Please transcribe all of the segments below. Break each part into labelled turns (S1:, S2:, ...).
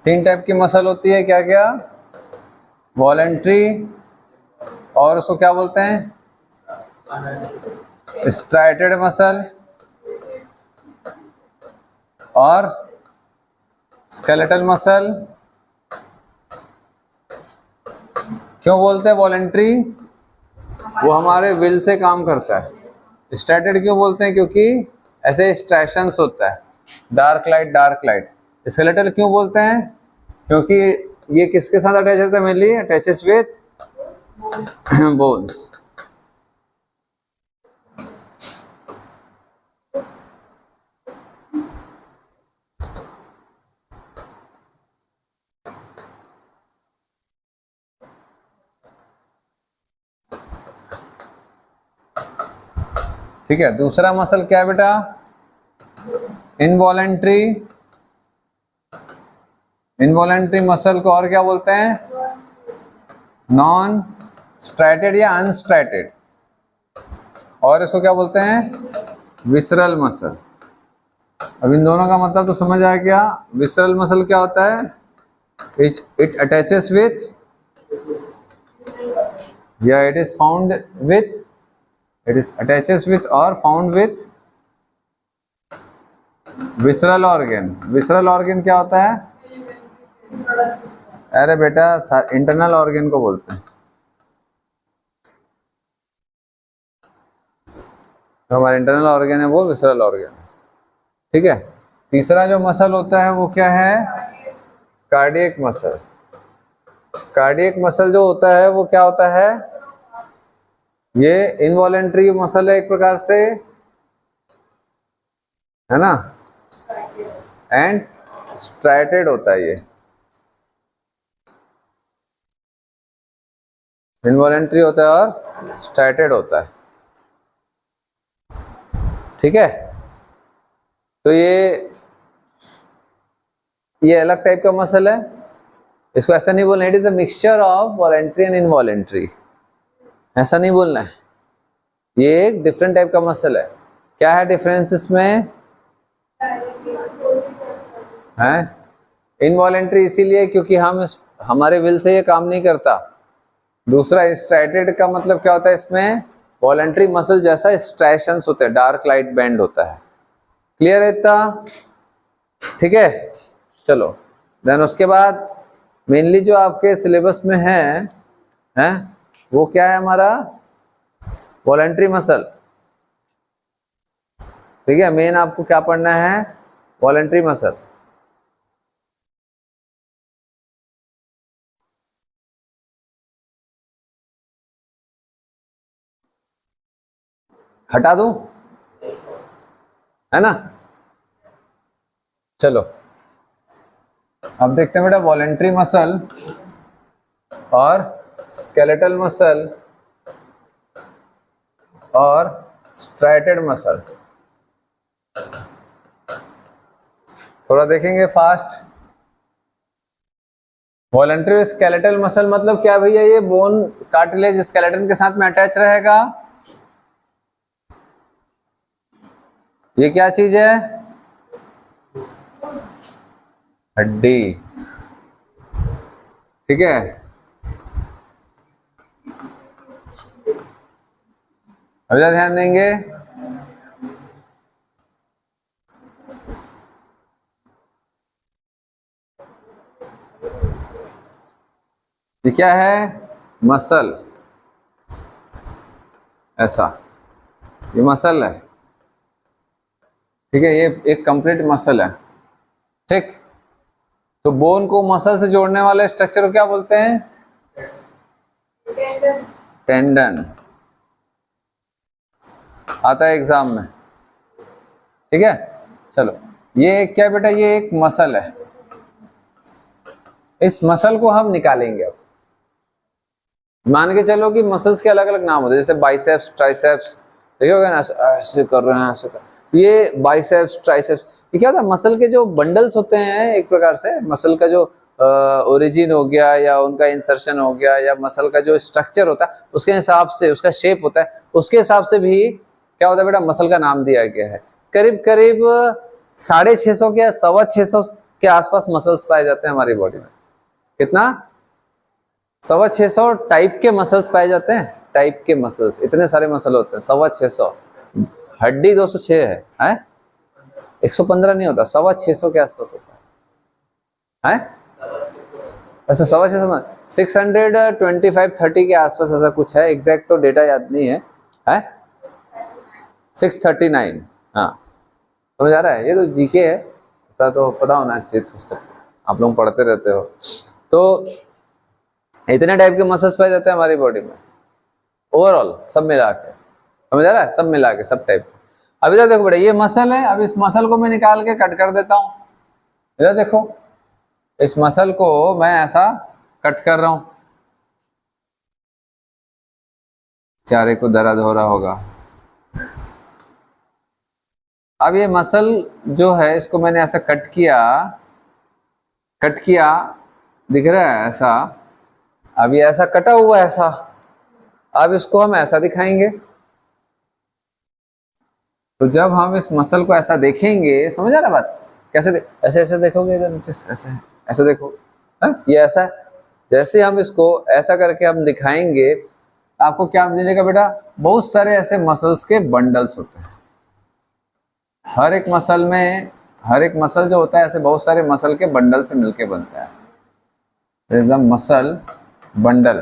S1: तीन टाइप की मसल होती है, क्या क्या? वॉलेंट्री, और उसको क्या बोलते हैं? स्ट्राइटेड मसल और स्केलेटल मसल। क्यों बोलते हैं वॉलेंट्री? वो हमारे विल से काम करता है। स्ट्राइटेड क्यों बोलते हैं? क्योंकि ऐसे स्ट्रैक्शंस होता है, dark light dark light. Skeletal क्यों बोलते हैं? क्योंकि ये किसके साथ अटैच होता है? Mainly attaches with bones. ठीक है, दूसरा मसल क्या है बेटा? इनवॉलेंट्री। इनवॉलेंट्री मसल को और क्या बोलते हैं? नॉन स्ट्राइटेड या अनस्ट्राइटेड। और इसको क्या बोलते हैं? Visceral muscle. अब इन दोनों का मतलब तो समझ आया क्या? विसरल मसल क्या होता है? इट अटैचेस विथ, या it is found with, it is attaches with और found with visceral organ. Visceral organ क्या होता है? अरे बेटा, इंटरनल ऑर्गन को बोलते हैं। तो हमारा इंटरनल ऑर्गन है वो विसरल ऑर्गन। ठीक है, तीसरा जो मसल होता है वो क्या है? Cardiac muscle. कार्डियक मसल जो होता है वो क्या होता है? ये इनवॉलेंट्री मसल है एक प्रकार से, है ना, एंड स्ट्राइटेड होता है। ये इनवॉलेंट्री होता है और स्ट्राइटेड होता है। ठीक है, तो ये अलग टाइप का मसल है। इसको ऐसा नहीं बोलना it is a mixture of voluntary and involuntary, ऐसा नहीं बोलना है। ये एक डिफरेंट टाइप का मसल है। क्या है डिफरेंस इसमें? है इनवॉलेंट्री इसीलिए क्योंकि हमारे विल से ये काम नहीं करता। दूसरा स्ट्राइटेड का मतलब क्या होता है? इसमें वॉलेंट्री मसल जैसा स्ट्रैक्शंस होते हैं, डार्क लाइट बैंड होता है। क्लियर है इतना? ठीक है, चलो देन उसके बाद मेनली जो आपके सिलेबस में है वो क्या है हमारा? Voluntary muscle. ठीक है, मेन आपको क्या पढ़ना है? Voluntary muscle. हटा दूं, है ना? चलो अब देखते हैं बेटा वॉलेंट्री मसल और स्केलेटल मसल और स्ट्राइटेड मसल। थोड़ा देखेंगे फास्ट। वॉलेंट्री स्केलेटल मसल मतलब क्या भैया? ये बोन कार्टिलेज स्केलेटन के साथ में अटैच रहेगा। ये क्या चीज है? हड्डी। ठीक है, अब ध्यान देंगे। ये क्या है? मसल। ऐसा ये मसल है। ठीक है, ये एक कंप्लीट मसल है। ठीक, तो बोन को मसल से जोड़ने वाले स्ट्रक्चर को क्या बोलते हैं? टेंडन। आता है एग्जाम में। ठीक है, चलो ये क्या बेटा? ये एक मसल है। इस मसल को हम निकालेंगे। अब मान के चलो कि मसल्स के अलग अलग नाम होते हैं, जैसे बाइसेप्स, ट्राइसेप्स। देखोगे ना ऐसे कर रहे हैं, ऐसे कर, ये बाइसेप्स ट्राइसेप्स। ये क्या होता है? मसल के जो बंडल्स होते हैं एक प्रकार से, मसल का जो ओरिजिन हो गया या उनका इंसर्शन हो गया या मसल का जो स्ट्रक्चर होता है उसके हिसाब से, उसका शेप होता है उसके हिसाब से भी क्या होता है बेटा? मसल का नाम दिया गया है। करीब करीब 650 के 625 के आसपास मसल्स पाए जाते हैं हमारी बॉडी में। कितना? 625 टाइप के मसल्स पाए जाते हैं। टाइप के मसल्स, इतने सारे मसल होते हैं 625। हड्डी 206 है? 115 नहीं होता, 625 के आसपास होता है। ऐसा 625 625 30 के आसपास ऐसा कुछ है, एग्जैक्ट तो डेटा याद नहीं है 639। हाँ, समझ आ रहा है? ये तो जीके है, तो पता होना चाहिए, आप लोग पढ़ते रहते हो। तो इतने टाइप के मसल्स पाए जाते हैं हमारी बॉडी में ओवरऑल, सब मिला के। समझ आ रहा है? सब मिला के, सब टाइप। अभी इधर देखो बेटा, ये मसल है। अब इस मसल को मैं निकाल के कट कर देता हूँ। इधर देखो, इस मसल को मैं ऐसा कट कर रहा हूं। चारे को दर्द हो रहा होगा। अब ये मसल जो है, इसको मैंने ऐसा कट किया, दिख रहा है ऐसा। अब ये ऐसा कटा हुआ है ऐसा। अब इसको हम ऐसा दिखाएंगे। तो जब हम इस मसल को ऐसा देखेंगे, समझ आ रहा बात? कैसे ऐसे ऐसे देखोगे, ऐसे ऐसे देखो, ये ऐसा है। जैसे हम इसको ऐसा करके हम दिखाएंगे, आपको क्या मिलेगा बेटा? बहुत सारे ऐसे मसल्स के बंडल्स होते हैं। हर एक मसल जो होता है, ऐसे बहुत सारे मसल के बंडल से मिलके बनता है। मसल बंडल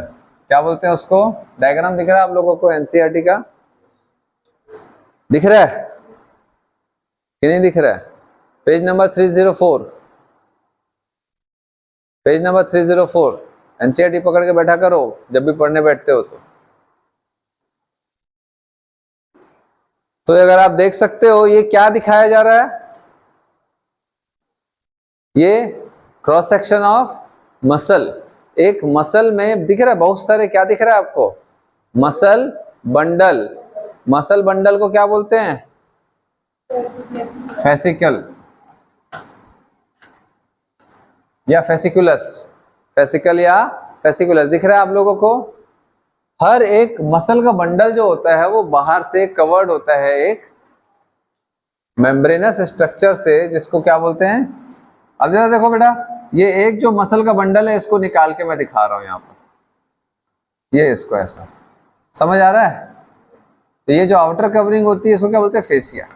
S1: क्या बोलते हैं उसको? डायग्राम दिख रहा है आप लोगों को एनसीईआरटी का? दिख रहा है कि नहीं दिख रहा है? Page number 304, page number 304। NCERT पकड़ के बैठा करो जब भी पढ़ने बैठते हो तो अगर आप देख सकते हो, ये क्या दिखाया जा रहा है? ये क्रॉस सेक्शन ऑफ मसल। एक मसल में दिख रहा है बहुत सारे, क्या दिख रहा है आपको? Muscle bundle. मसल बंडल को क्या बोलते हैं? फेसिकल या फेसिकुलस। फेसिकल या फेसिकुलस दिख रहा है आप लोगों को? हर एक मसल का बंडल जो होता है वो बाहर से कवर्ड होता है एक मेम्ब्रेनस स्ट्रक्चर से, जिसको क्या बोलते हैं? अब जरा देखो बेटा, ये एक जो मसल का बंडल है, इसको निकाल के मैं दिखा रहा हूं यहां पर। ये इसको ऐसा, समझ आ रहा है? तो ये जो आउटर कवरिंग होती है, इसको क्या बोलते हैं? फेसिया।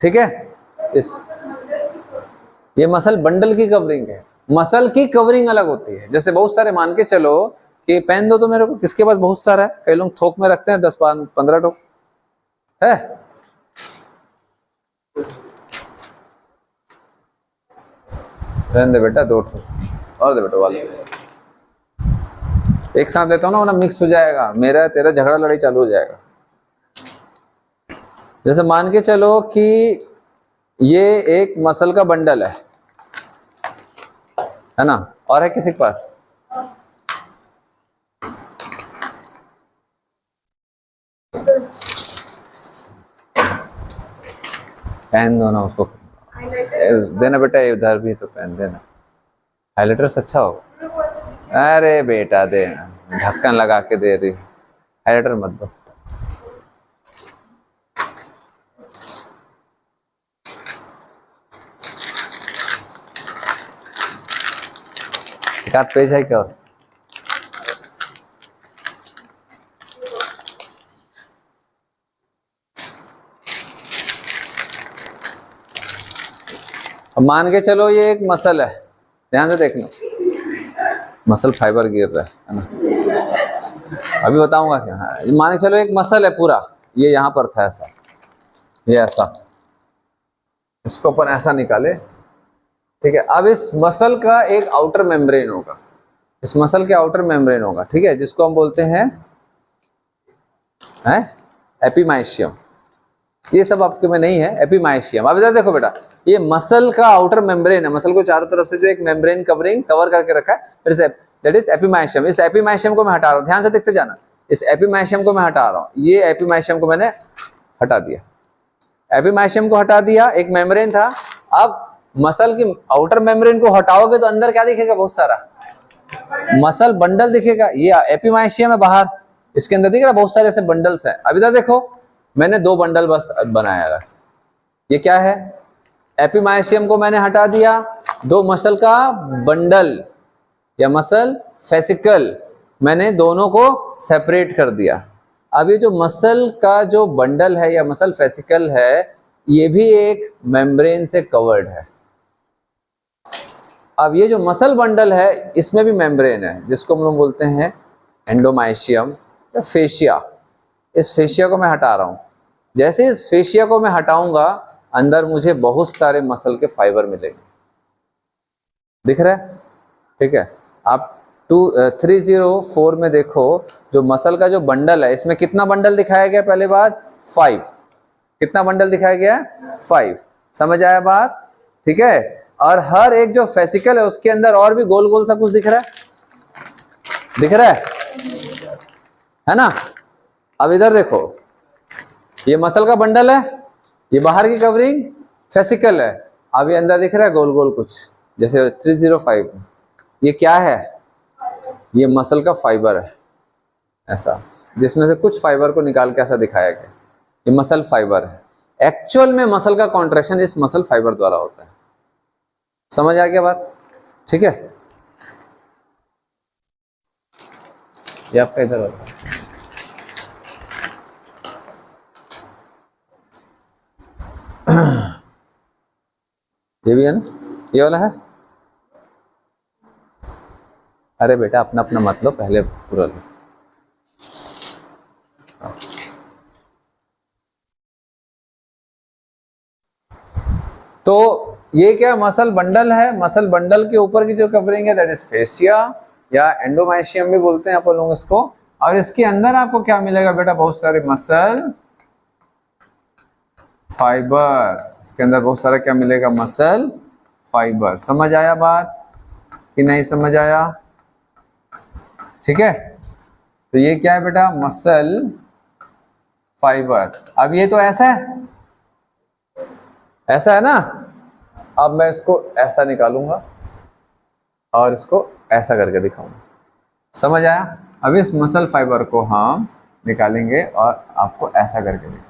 S1: ठीक है? ये मसल बंडल की कवरिंग है। मसल की कवरिंग अलग होती है। जैसे बहुत सारे, मान के चलो कि पेन दो तो मेरे को, किसके पास बहुत सारा है? कई लोग थोक में रखते हैं 10-15 टोक है। रहने दे बेटा, 2 ठोक और दे बेटा वाले। एक साथ लेता हूँ ना, वरना मिक्स हो जाएगा, मेरा तेरा झगड़ा लड़ाई चालू हो जाएगा। जैसे मान के चलो कि ये एक मसल का बंडल है ना, और है किसी के पास? पेन दो ना उसको, देना बेटा, उधर भी तो पेन देना। हाइलाइटर से अच्छा होगा। अरे बेटा देना, ढक्कन लगा के दे रही, हाइलाइटर मत दो। एक आध पेज है क्या? अब मान के चलो ये एक मसल है, ध्यान से देखना, मसल फाइबर गिर रहा है ना, अभी बताऊंगा क्या। हाँ, मान के चलो एक मसल है पूरा, ये यहाँ पर था ऐसा, ये ऐसा, इसको अपन ऐसा निकाले। ठीक है? अब इस मसल का एक आउटर मेम्ब्रेन होगा, इस मसल के आउटर मेम्ब्रेन होगा, ठीक है, जिसको हम बोलते हैं एपिमाइशियम। ये सब आपके में नहीं है, एपिमाइशियम। अब इधर देखो बेटा, ये मसल का आउटर मेम्ब्रेन है, मसल को चारों तरफ से जो एक मेम्ब्रेन कवरिंग कवर करके रखा है, दैट इज एपिमाइशियम। इस एपिमाइशियम को मैं हटा रहा हूँ, ध्यान से देखते जाना, इस एपिमाइशियम को मैं हटा रहा हूँ। ये एपिमाइशियम को मैंने हटा दिया, एपिमाइशियम को हटा दिया, एक मेम्ब्रेन था। अब मसल की आउटर मेम्ब्रेन को हटाओगे तो अंदर क्या दिखेगा? बहुत सारा मसल बंडल दिखेगा। ये एपिमाइशियम है बाहर, इसके अंदर दिख रहा बहुत सारे ऐसे बंडल्स हैं। अब इधर देखो, मैंने 2 बंडल बस बनाया है, ये क्या है? एपिमाइसियम को मैंने हटा दिया, दो मसल का बंडल या मसल फेसिकल, मैंने दोनों को सेपरेट कर दिया। अब ये जो मसल का जो बंडल है या मसल फेसिकल है, ये भी एक मेम्ब्रेन से कवर्ड है। अब ये जो मसल बंडल है इसमें भी मेम्ब्रेन है, जिसको हम लोग बोलते हैं एंडोमाइसियम या फेशिया। इस फेशिया को मैं हटा रहा हूँ। जैसे इस फेशिया को मैं हटाऊंगा, अंदर मुझे बहुत सारे मसल के फाइबर मिलेंगे। दिख रहा है? ठीक है। आप 304 में देखो, जो मसल का जो बंडल है, इसमें कितना बंडल दिखाया गया? पहले बात 5। कितना बंडल दिखाया गया? 5। समझ आया बात? ठीक है। और हर एक जो फेसिकल है उसके अंदर और भी गोल गोल सा कुछ दिख रहा है, दिख रहा है ना? अब इधर देखो, ये मसल का बंडल है, ये बाहर की कवरिंग फेसिकल है। अब ये अंदर दिख रहा है गोल गोल कुछ, जैसे 305। ये क्या है? ये मसल का फाइबर है, ऐसा, जिसमें से कुछ फाइबर को निकाल के ऐसा दिखाया गया। ये मसल फाइबर है। एक्चुअल में मसल का कॉन्ट्रैक्शन इस मसल फाइबर द्वारा होता है। समझ आ गया बात? ठीक है। ये आपका इधर होता है। ये भी है ना, ये वाला है। अरे बेटा अपना अपना मतलब पहले पूरा लो। तो ये क्या मसल बंडल है? मसल बंडल के ऊपर की जो कवरिंग है दैट इज फेसिया या एंडोमाइसियम भी बोलते हैं अपन लोग इसको। और इसके अंदर आपको क्या मिलेगा बेटा? बहुत सारे मसल फाइबर। इसके अंदर बहुत सारा क्या मिलेगा? Muscle fibre. समझ आया बात कि नहीं समझ आया? ठीक है। तो ये क्या है बेटा? Muscle fibre. अब ये तो ऐसा है, ऐसा है ना। अब मैं इसको ऐसा निकालूंगा और इसको ऐसा करके दिखाऊंगा। समझ आया? अब इस मसल फाइबर को हम निकालेंगे और आपको ऐसा करके दिखाऊंगा।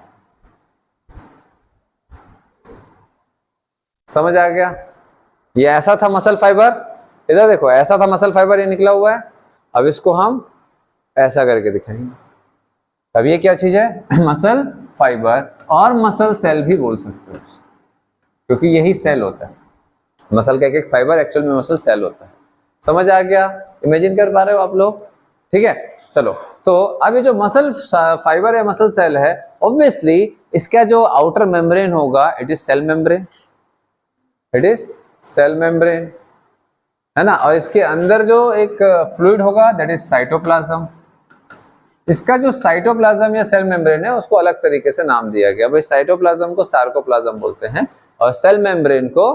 S1: समझ आ गया? ये ऐसा था मसल फाइबर, इधर देखो ऐसा था मसल फाइबर, ये निकला हुआ है। अब इसको हम ऐसा करके दिखाएंगे। अब ये क्या चीज है? मसल फाइबर, और मसल सेल भी बोल सकते हो, क्योंकि यही सेल होता है। मसल का एक एक फाइबर एक्चुअल में मसल सेल होता है। समझ आ गया? इमेजिन कर पा रहे हो आप लोग? ठीक है। चलो, तो अब ये जो मसल फाइबर या मसल सेल है, ऑब्वियसली इसका जो आउटर मेम्ब्रेन होगा it is cell membrane. It is cell membrane, है ना। और इसके अंदर जो एक फ्लूइड होगा दैट इज साइटोप्लाज्म। इसका जो साइटोप्लाज्म या सेल मेम्ब्रेन है उसको अलग तरीके से नाम दिया गया। भाई साइटोप्लाज्म को सार्कोप्लाज्म बोलते हैं और सेल मेम्ब्रेन को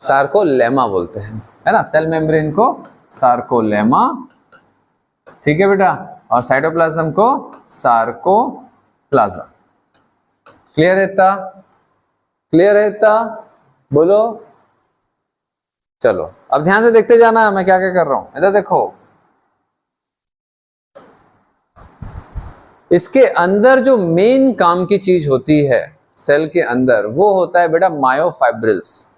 S1: सार्कोलेमा बोलते हैं, है ना। सेल मेम्ब्रेन को सार्कोलेमा, ठीक है बेटा, और साइटोप्लाज्म को सार्कोप्लाज्म। क्लियर है इतना? क्लियर है इतना? बोलो। चलो अब ध्यान से देखते जाना है मैं क्या क्या कर रहा हूं। इधर देखो, इसके अंदर जो मेन काम की चीज होती है सेल के अंदर, वो होता है बेटा मायोफाइब्रिल्स।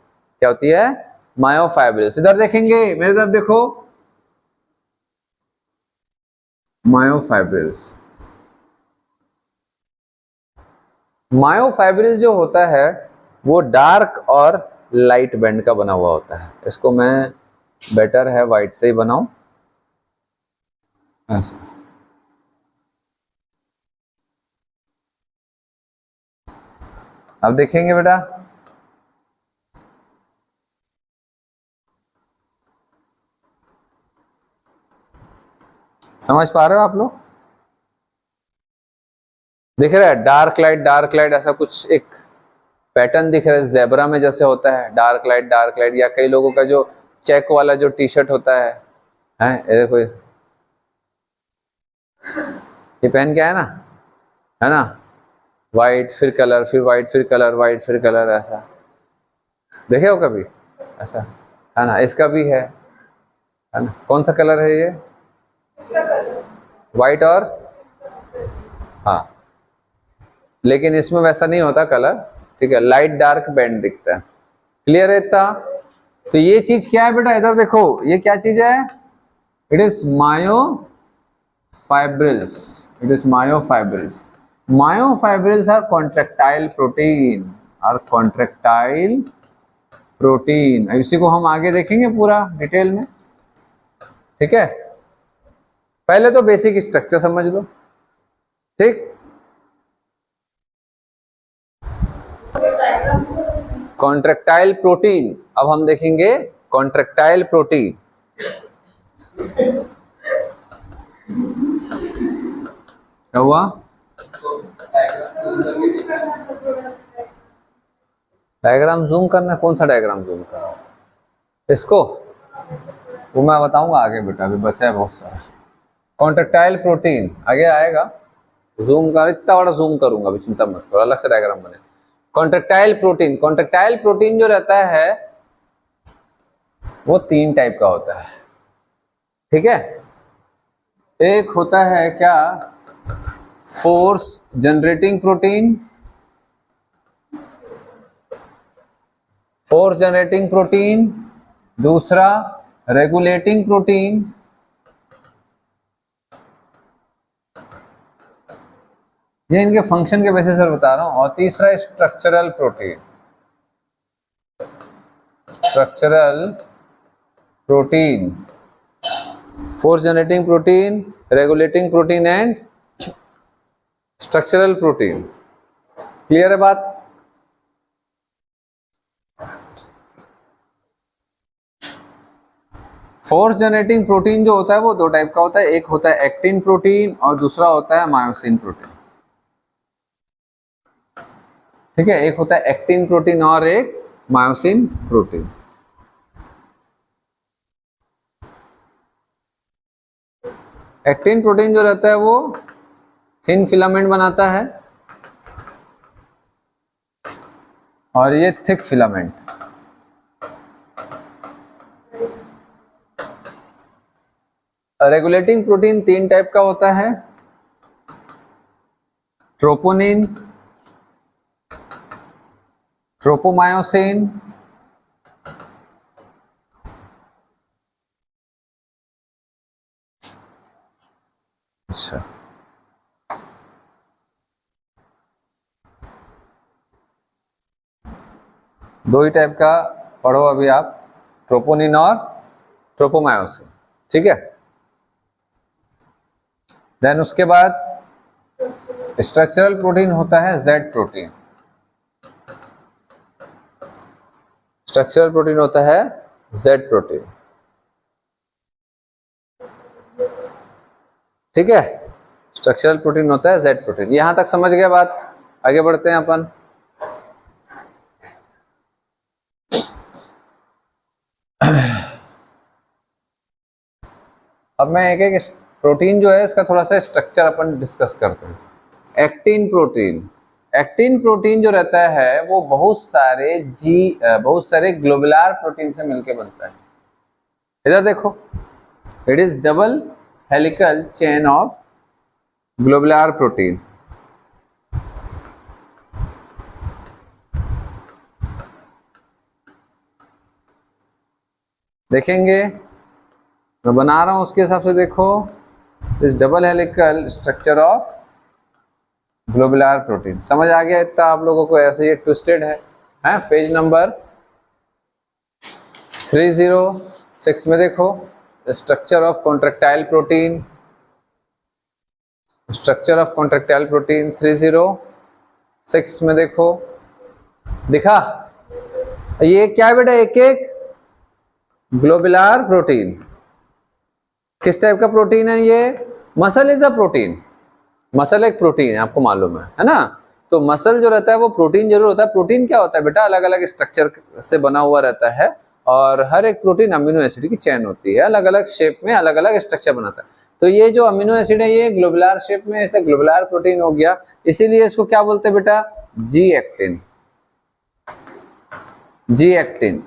S1: क्या होती है? मायोफाइब्रिल्स। इधर देखेंगे, मेरे तरफ देखो, मायोफाइब्रिल्स। मायोफाइब्रिल जो होता है वो डार्क और लाइट बैंड का बना हुआ होता है। इसको मैं बेटर है व्हाइट से ही बनाऊं, ऐसा। अब देखेंगे बेटा, समझ पा रहे हो आप लोग? दिख रहा है डार्क लाइट ऐसा कुछ एक पैटर्न दिख रहा है ज़ेब्रा में जैसे होता है, डार्क लाइट। या कई लोगों का जो चेक वाला जो टी शर्ट होता है ये देखो, ये पहन के है ना, वाइट फिर कलर, फिर वाइट फिर कलर, वाइट फिर कलर, ऐसा देखे हो कभी? ऐसा है ना। इसका भी है ना। कौन सा कलर है ये? वाइट और, हाँ, लेकिन इसमें वैसा नहीं होता कलर। ठीक है, लाइट डार्क बैंड दिखता है। क्लियर है इतना? तो ये चीज क्या है बेटा, इधर देखो, ये क्या चीज है, it is myofibrils, it is myofibrils. Myofibrils are contractile protein, are contractile protein. इसी को हम आगे देखेंगे पूरा डिटेल में, ठीक है। पहले तो बेसिक स्ट्रक्चर समझ लो, ठीक। कॉन्ट्रेक्टाइल प्रोटीन, अब हम देखेंगे कॉन्ट्रेक्टाइल प्रोटीन। क्या हुआ? डायग्राम जूम करना, कौन सा डायग्राम जूम करना? इसको वो मैं बताऊंगा आगे बेटा, अभी बचा है बहुत सारा। कॉन्ट्रेक्टाइल प्रोटीन आगे आएगा, जूम कर, इतना बड़ा जूम करूंगा, अभी चिंता मत करो, अलग से डायग्राम बने। कॉन्ट्रेक्टाइल प्रोटीन, कॉन्ट्रेक्टाइल प्रोटीन जो रहता है वो 3 टाइप का होता है, ठीक है। एक होता है क्या, force generating protein, force generating protein. दूसरा रेगुलेटिंग प्रोटीन, ये इनके फंक्शन के बेसिस पर बता रहा हूं। और तीसरा structural protein, structural protein, force generating protein, regulating protein and structural protein. Clear है बात? फोर्स जनरेटिंग प्रोटीन जो होता है वो 2 टाइप का होता है, एक होता है एक्टिन प्रोटीन और दूसरा होता है मायोसिन प्रोटीन, ठीक है। एक होता है एक्टिन प्रोटीन और एक मायोसिन प्रोटीन। एक्टिन प्रोटीन जो रहता है वो थिन फिलामेंट बनाता है और ये thick filament. Regulating protein 3 type का होता है, ट्रोपोनिन, ट्रोपोमायोसिन, अच्छा, दो ही टाइप का पढ़ो अभी आप, ट्रोपोनिन और ट्रोपोमायोसिन, ठीक है। देन उसके बाद स्ट्रक्चरल प्रोटीन होता है जेड प्रोटीन, स्ट्रक्चरल प्रोटीन होता है जेड प्रोटीन, ठीक है। स्ट्रक्चरल प्रोटीन होता है जेड प्रोटीन। यहां तक समझ गया बात? आगे बढ़ते हैं अपन। अब मैं एक एक प्रोटीन जो है इसका थोड़ा सा स्ट्रक्चर अपन डिस्कस करते हैं। एक्टिन प्रोटीन, एक्टिन प्रोटीन जो रहता है वो बहुत सारे ग्लोबुलर प्रोटीन से मिलकर बनता है। इधर देखो, it is double helical chain of globular protein. देखेंगे मैं बना रहा हूं उसके हिसाब से, देखो इस double helical structure of globular protein. समझ आ गया इतना आप लोगों को? ऐसे ये ट्विस्टेड है। पेज नंबर 306 में देखो, structure of contractile protein, structure of contractile protein 306 में देखो, दिखा? ये क्या है बेटा, एक एक ग्लोबुलर प्रोटीन। किस टाइप का प्रोटीन है ये? Muscle is a protein, muscle एक प्रोटीन है, आपको मालूम है ना। तो मसल जो रहता है वो प्रोटीन जरूर होता है। प्रोटीन क्या होता है बेटा, अलग अलग स्ट्रक्चर से बना हुआ रहता है और हर एक प्रोटीन अमीनो एसिड की चेन होती है, अलग अलग शेप में अलग अलग स्ट्रक्चर बनाता है। तो ये जो अमीनो एसिड है ये ग्लोबुलर शेप में, ऐसे ग्लोबुलर प्रोटीन हो गया, इसीलिए इसको क्या बोलते हैं बेटा, जी एक्टिन। जी एक्टिन,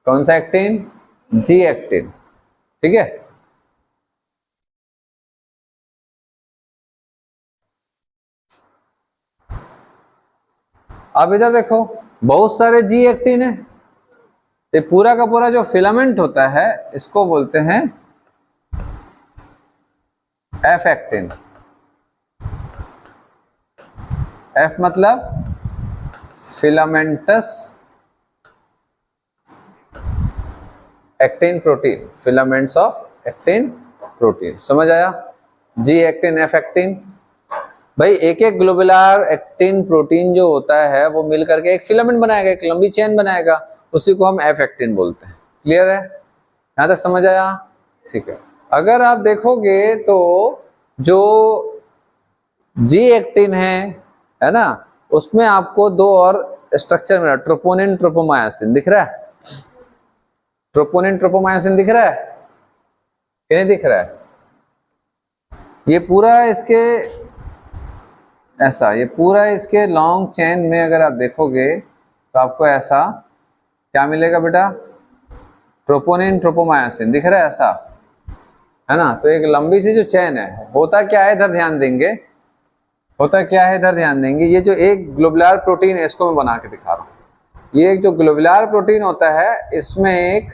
S1: कौन सा एक्टिन? जी एक्टिन, ठीक है। अब इधर देखो बहुत सारे जी एक्टिन है, ये पूरा का पूरा जो फिलामेंट होता है इसको बोलते हैं एफ एक्टिन। एफ मतलब filamentous actin protein, filaments of actin protein, समझ आया? G actin, F actin. भाई एक एक ग्लोबुलर एक्टिन प्रोटीन जो होता है वो मिल करके एक फिलामेंट बनाएगा, एक लंबी चेन बनाएगा, उसी को हम एफ एक्टिन बोलते हैं। क्लियर है? यहां तक समझ आया? ठीक है। अगर आप देखोगे तो जो जी एक्टिन है ना, उसमें आपको दो और स्ट्रक्चर मिला, ट्रोपोनिन ट्रोपोमायोसिन, दिख रहा है? ट्रोपोनिन ट्रोपोमायोसिन दिख रहा है कि नहीं दिख रहा है? ये पूरा इसके ऐसा, ये पूरा इसके लॉन्ग चेन में अगर आप देखोगे तो आपको ऐसा क्या मिलेगा बेटा? ट्रोपोनिन ट्रोपोमायोसिन दिख रहा है ऐसा, है ना? तो एक लंबी सी जो चेन है, होता क्या है इधर ध्यान देंगे, होता क्या है इधर ध्यान देंगे। ये जो एक ग्लोबुलर प्रोटीन है इसको मैं बना के दिखा रहा हूँ। ये एक जो ग्लोबुलर प्रोटीन होता है इसमें एक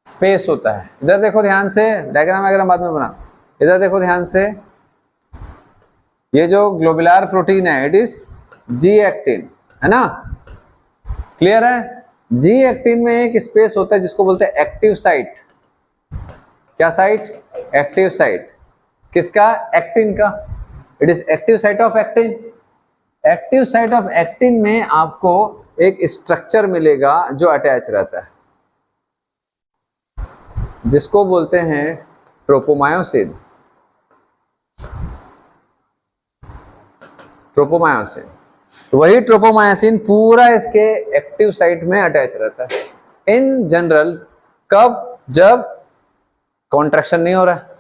S1: स्पेस होता है, इधर देखो ध्यान से, डायग्राम वगैरह बाद में बना, इधर देखो ध्यान से। ये जो ग्लोबुलर प्रोटीन है इट इज जी एक्टिन, है ना? क्लियर है? जी एक्टिन में एक स्पेस होता है जिसको बोलते हैं एक्टिव साइट। क्या साइट? Active site. किसका? एक्टिन का। It is active site of actin. Active site of actin में आपको एक स्ट्रक्चर मिलेगा जो अटैच रहता है, जिसको बोलते हैं ट्रोपोमायोसिन। ट्रोपोमायोसिन, तो वही ट्रोपोमायोसिन पूरा इसके एक्टिव साइट में अटैच रहता है। इन जनरल कब? जब कॉन्ट्रैक्शन नहीं हो रहा है,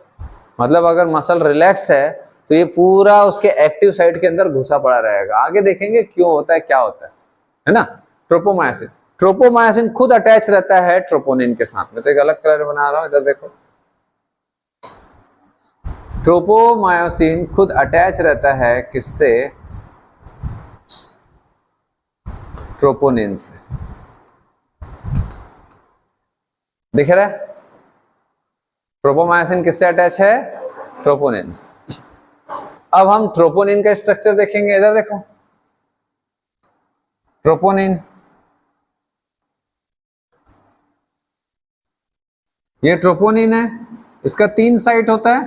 S1: मतलब अगर मसल रिलैक्स है तो ये पूरा उसके एक्टिव साइट के अंदर घुसा पड़ा रहेगा। आगे देखेंगे क्यों होता है, क्या होता है ना? ट्रोपोमायोसिन, ट्रोपोमायोसिन खुद अटैच रहता है ट्रोपोनिन के साथ में। तो एक अलग कलर बना रहा हूं, इधर देखो। ट्रोपोमायोसिन खुद अटैच रहता है किससे? ट्रोपोनिन से। दिख रहा है? ट्रोपोमायोसिन किससे अटैच है? ट्रोपोनिन से। अब हम ट्रोपोनिन का स्ट्रक्चर देखेंगे, इधर देखो। ट्रोपोनिन, ये ट्रोपोनिन है, इसका 3 साइट होता है।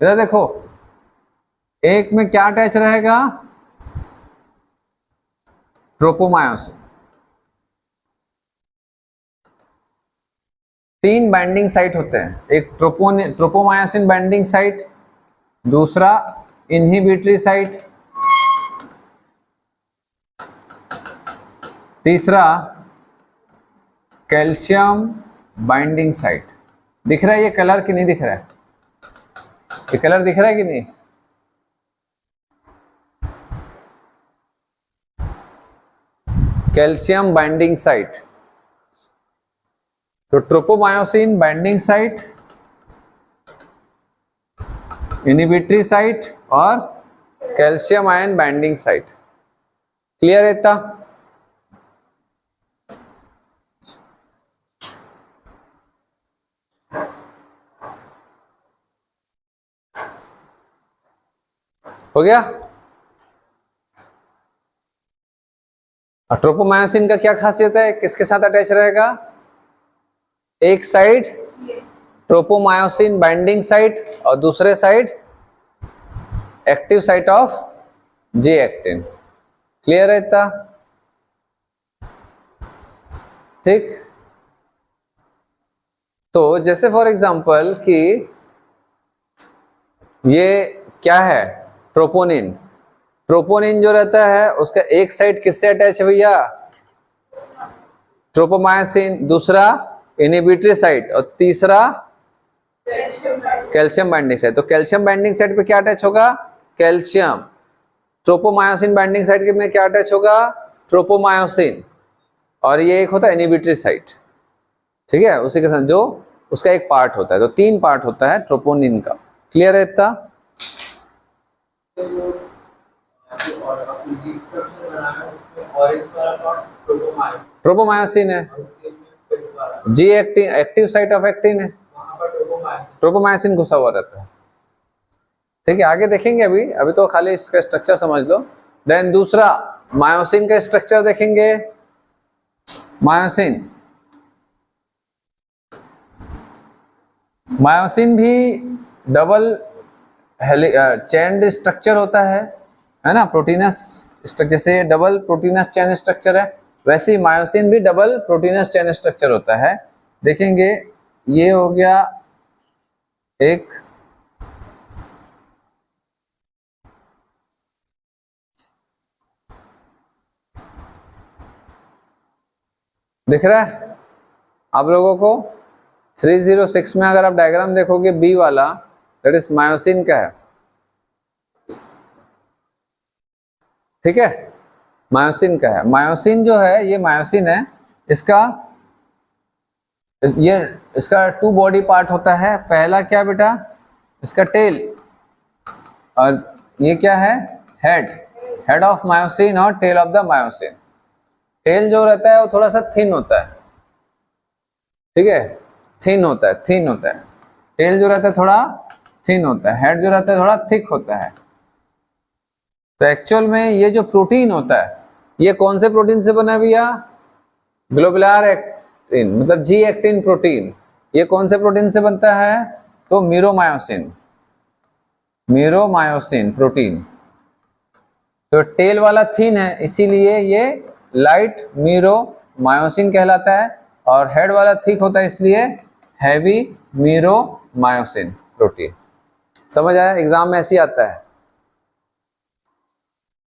S1: इधर देखो, एक में क्या अटैच रहेगा? ट्रोपोमायोसिन। 3 बाइंडिंग साइट होते हैं, एक ट्रोपोमायोसिन बाइंडिंग साइट, दूसरा इनहिबिटरी साइट, तीसरा कैल्शियम बाइंडिंग साइट। दिख रहा है ये कलर कि नहीं दिख रहा है? ये कलर दिख रहा है कि नहीं? Calcium binding site. तो tropomyosin binding site, inhibitory site और calcium ion binding site. Clear है इतना? हो गया? ट्रोपोमायोसिन का क्या खासियत है, किसके साथ अटैच रहेगा? एक साइड ट्रोपोमायोसिन बाइंडिंग साइट और दूसरे side active site of G actin. Clear है इतना? ठीक। तो जैसे फॉर एग्जांपल कि ये क्या है? ट्रोपोनिन। ट्रोपोनिन जो रहता है उसका एक साइड किससे अटैच है भैया? ट्रोपोमायोसिन, दूसरा इनहिबिटरी साइट और तीसरा कैल्शियम बाइंडिंग साइट। तो कैल्शियम बाइंडिंग साइट पे क्या अटैच होगा? कैल्शियम। ट्रोपोमायोसिन बाइंडिंग साइट में क्या अटैच होगा? ट्रोपोमायोसिन। और ये एक होता है इनहिबिटरी साइट, ठीक है, उसी के साथ जो उसका एक पार्ट होता है। तो 3 पार्ट होता है ट्रोपोनिन का। क्लियर है इतना?
S2: और अपनी जी स्ट्रक्चर बना है उसमें ऑरेंज वाला पार्ट ट्रोपोमायोसिन
S1: ट्रोपोमायोसिन है,
S2: और उसके में पिंक वाला
S1: जी एक्टिव साइट ऑफ एक्टिन है,
S2: वहां पर ट्रोपोमायोसिन
S1: ट्रोपोमायोसिन घुसा हुआ रहता है। ठीक है, आगे देखेंगे, अभी अभी तो खाली इसका स्ट्रक्चर समझ लो। देन दूसरा मायोसिन का स्ट्रक्चर देखेंगे। मायोसिन, मायोसिन भी डबल चेन स्ट्रक्चर होता है ना, प्रोटीनस स्ट्रक्चर, जैसे डबल प्रोटीनस चेन स्ट्रक्चर है, वैसे ही मायोसिन भी डबल प्रोटीनस चेन स्ट्रक्चर होता है। देखेंगे, ये हो गया एक दिख रहा है आप लोगों को 306 में, अगर आप डायग्राम देखोगे बी वाला, दैट इज मायोसिन का है। ठीक है, मायोसिन का है। मायोसिन जो है, ये मायोसिन है, इसका इसका 2 बॉडी पार्ट होता है। पहला क्या बेटा, इसका टेल, और ये क्या है, हेड ऑफ मायोसिन और tail of the myosin. Tail जो रहता है वो थोड़ा सा थिन होता है, ठीक है, थिन होता है। टेल जो रहता है थोड़ा थिन होता है, हेड जो रहता है थोड़ा थिक होता है। तो एक्चुअल में ये जो प्रोटीन होता है, ये कौन से प्रोटीन से बना है भैया, ग्लोबुलर एक्टिन, मतलब जी एक्टिन प्रोटीन। ये कौन से प्रोटीन से बनता है, तो मीरोमायोसिन प्रोटीन। तो टेल वाला थिन है, इसीलिए ये लाइट मीरोमायोसिन कहलाता है, और हेड वाला थिक होता है इसलिए हैवी मीरोमायोसिन प्रोटीन। समझ आया, एग्जाम में ऐसे ही आता है,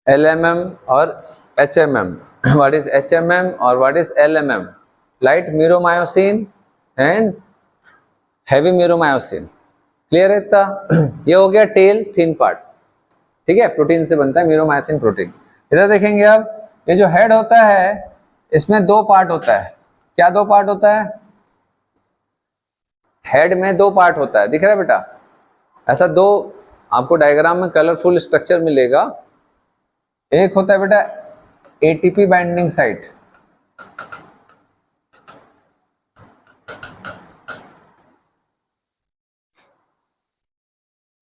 S1: LMM और HMM। व्हाट इज HMM और what is LMM, light meromyosin and heavy meromyosin. Clear है इतना? ये हो गया टेल थिन पार्ट, ठीक है, प्रोटीन से बनता है मीरोमायोसिन प्रोटीन। इधर देखेंगे अब, ये जो हेड होता है इसमें 2 पार्ट होता है। क्या 2 पार्ट होता है, हेड में 2 पार्ट होता है, दिख रहा है बेटा, ऐसा 2 आपको डायग्राम में कलरफुल स्ट्रक्चर मिलेगा। एक होता है बेटा एटीपी बाइंडिंग साइट,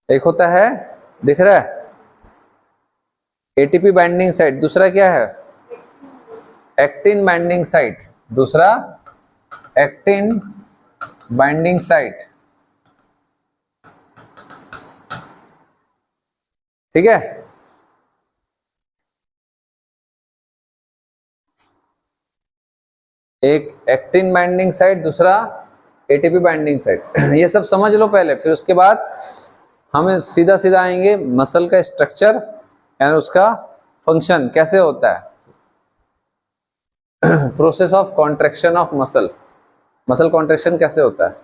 S1: एक होता है, दिख रहा है, एटीपी बाइंडिंग साइट। दूसरा क्या है, एक्टिन बाइंडिंग साइट, दूसरा एक्टिन बाइंडिंग साइट। ठीक है, एक एक्टिन बाइंडिंग साइट, दूसरा एटीपी बाइंडिंग साइट। ये सब समझ लो पहले, फिर उसके बाद हमें सीधा सीधा आएंगे मसल का स्ट्रक्चर यानी उसका फंक्शन कैसे होता है, process of contraction of muscle, muscle contraction कैसे होता है।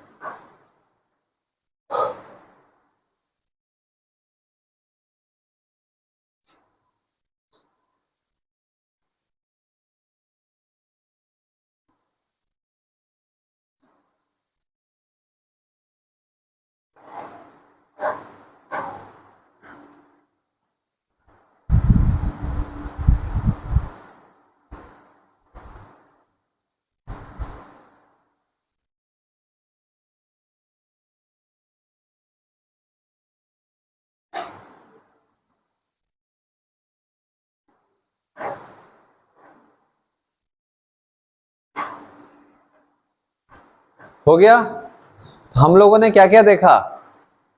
S1: हो गया, हम लोगों ने क्या क्या देखा,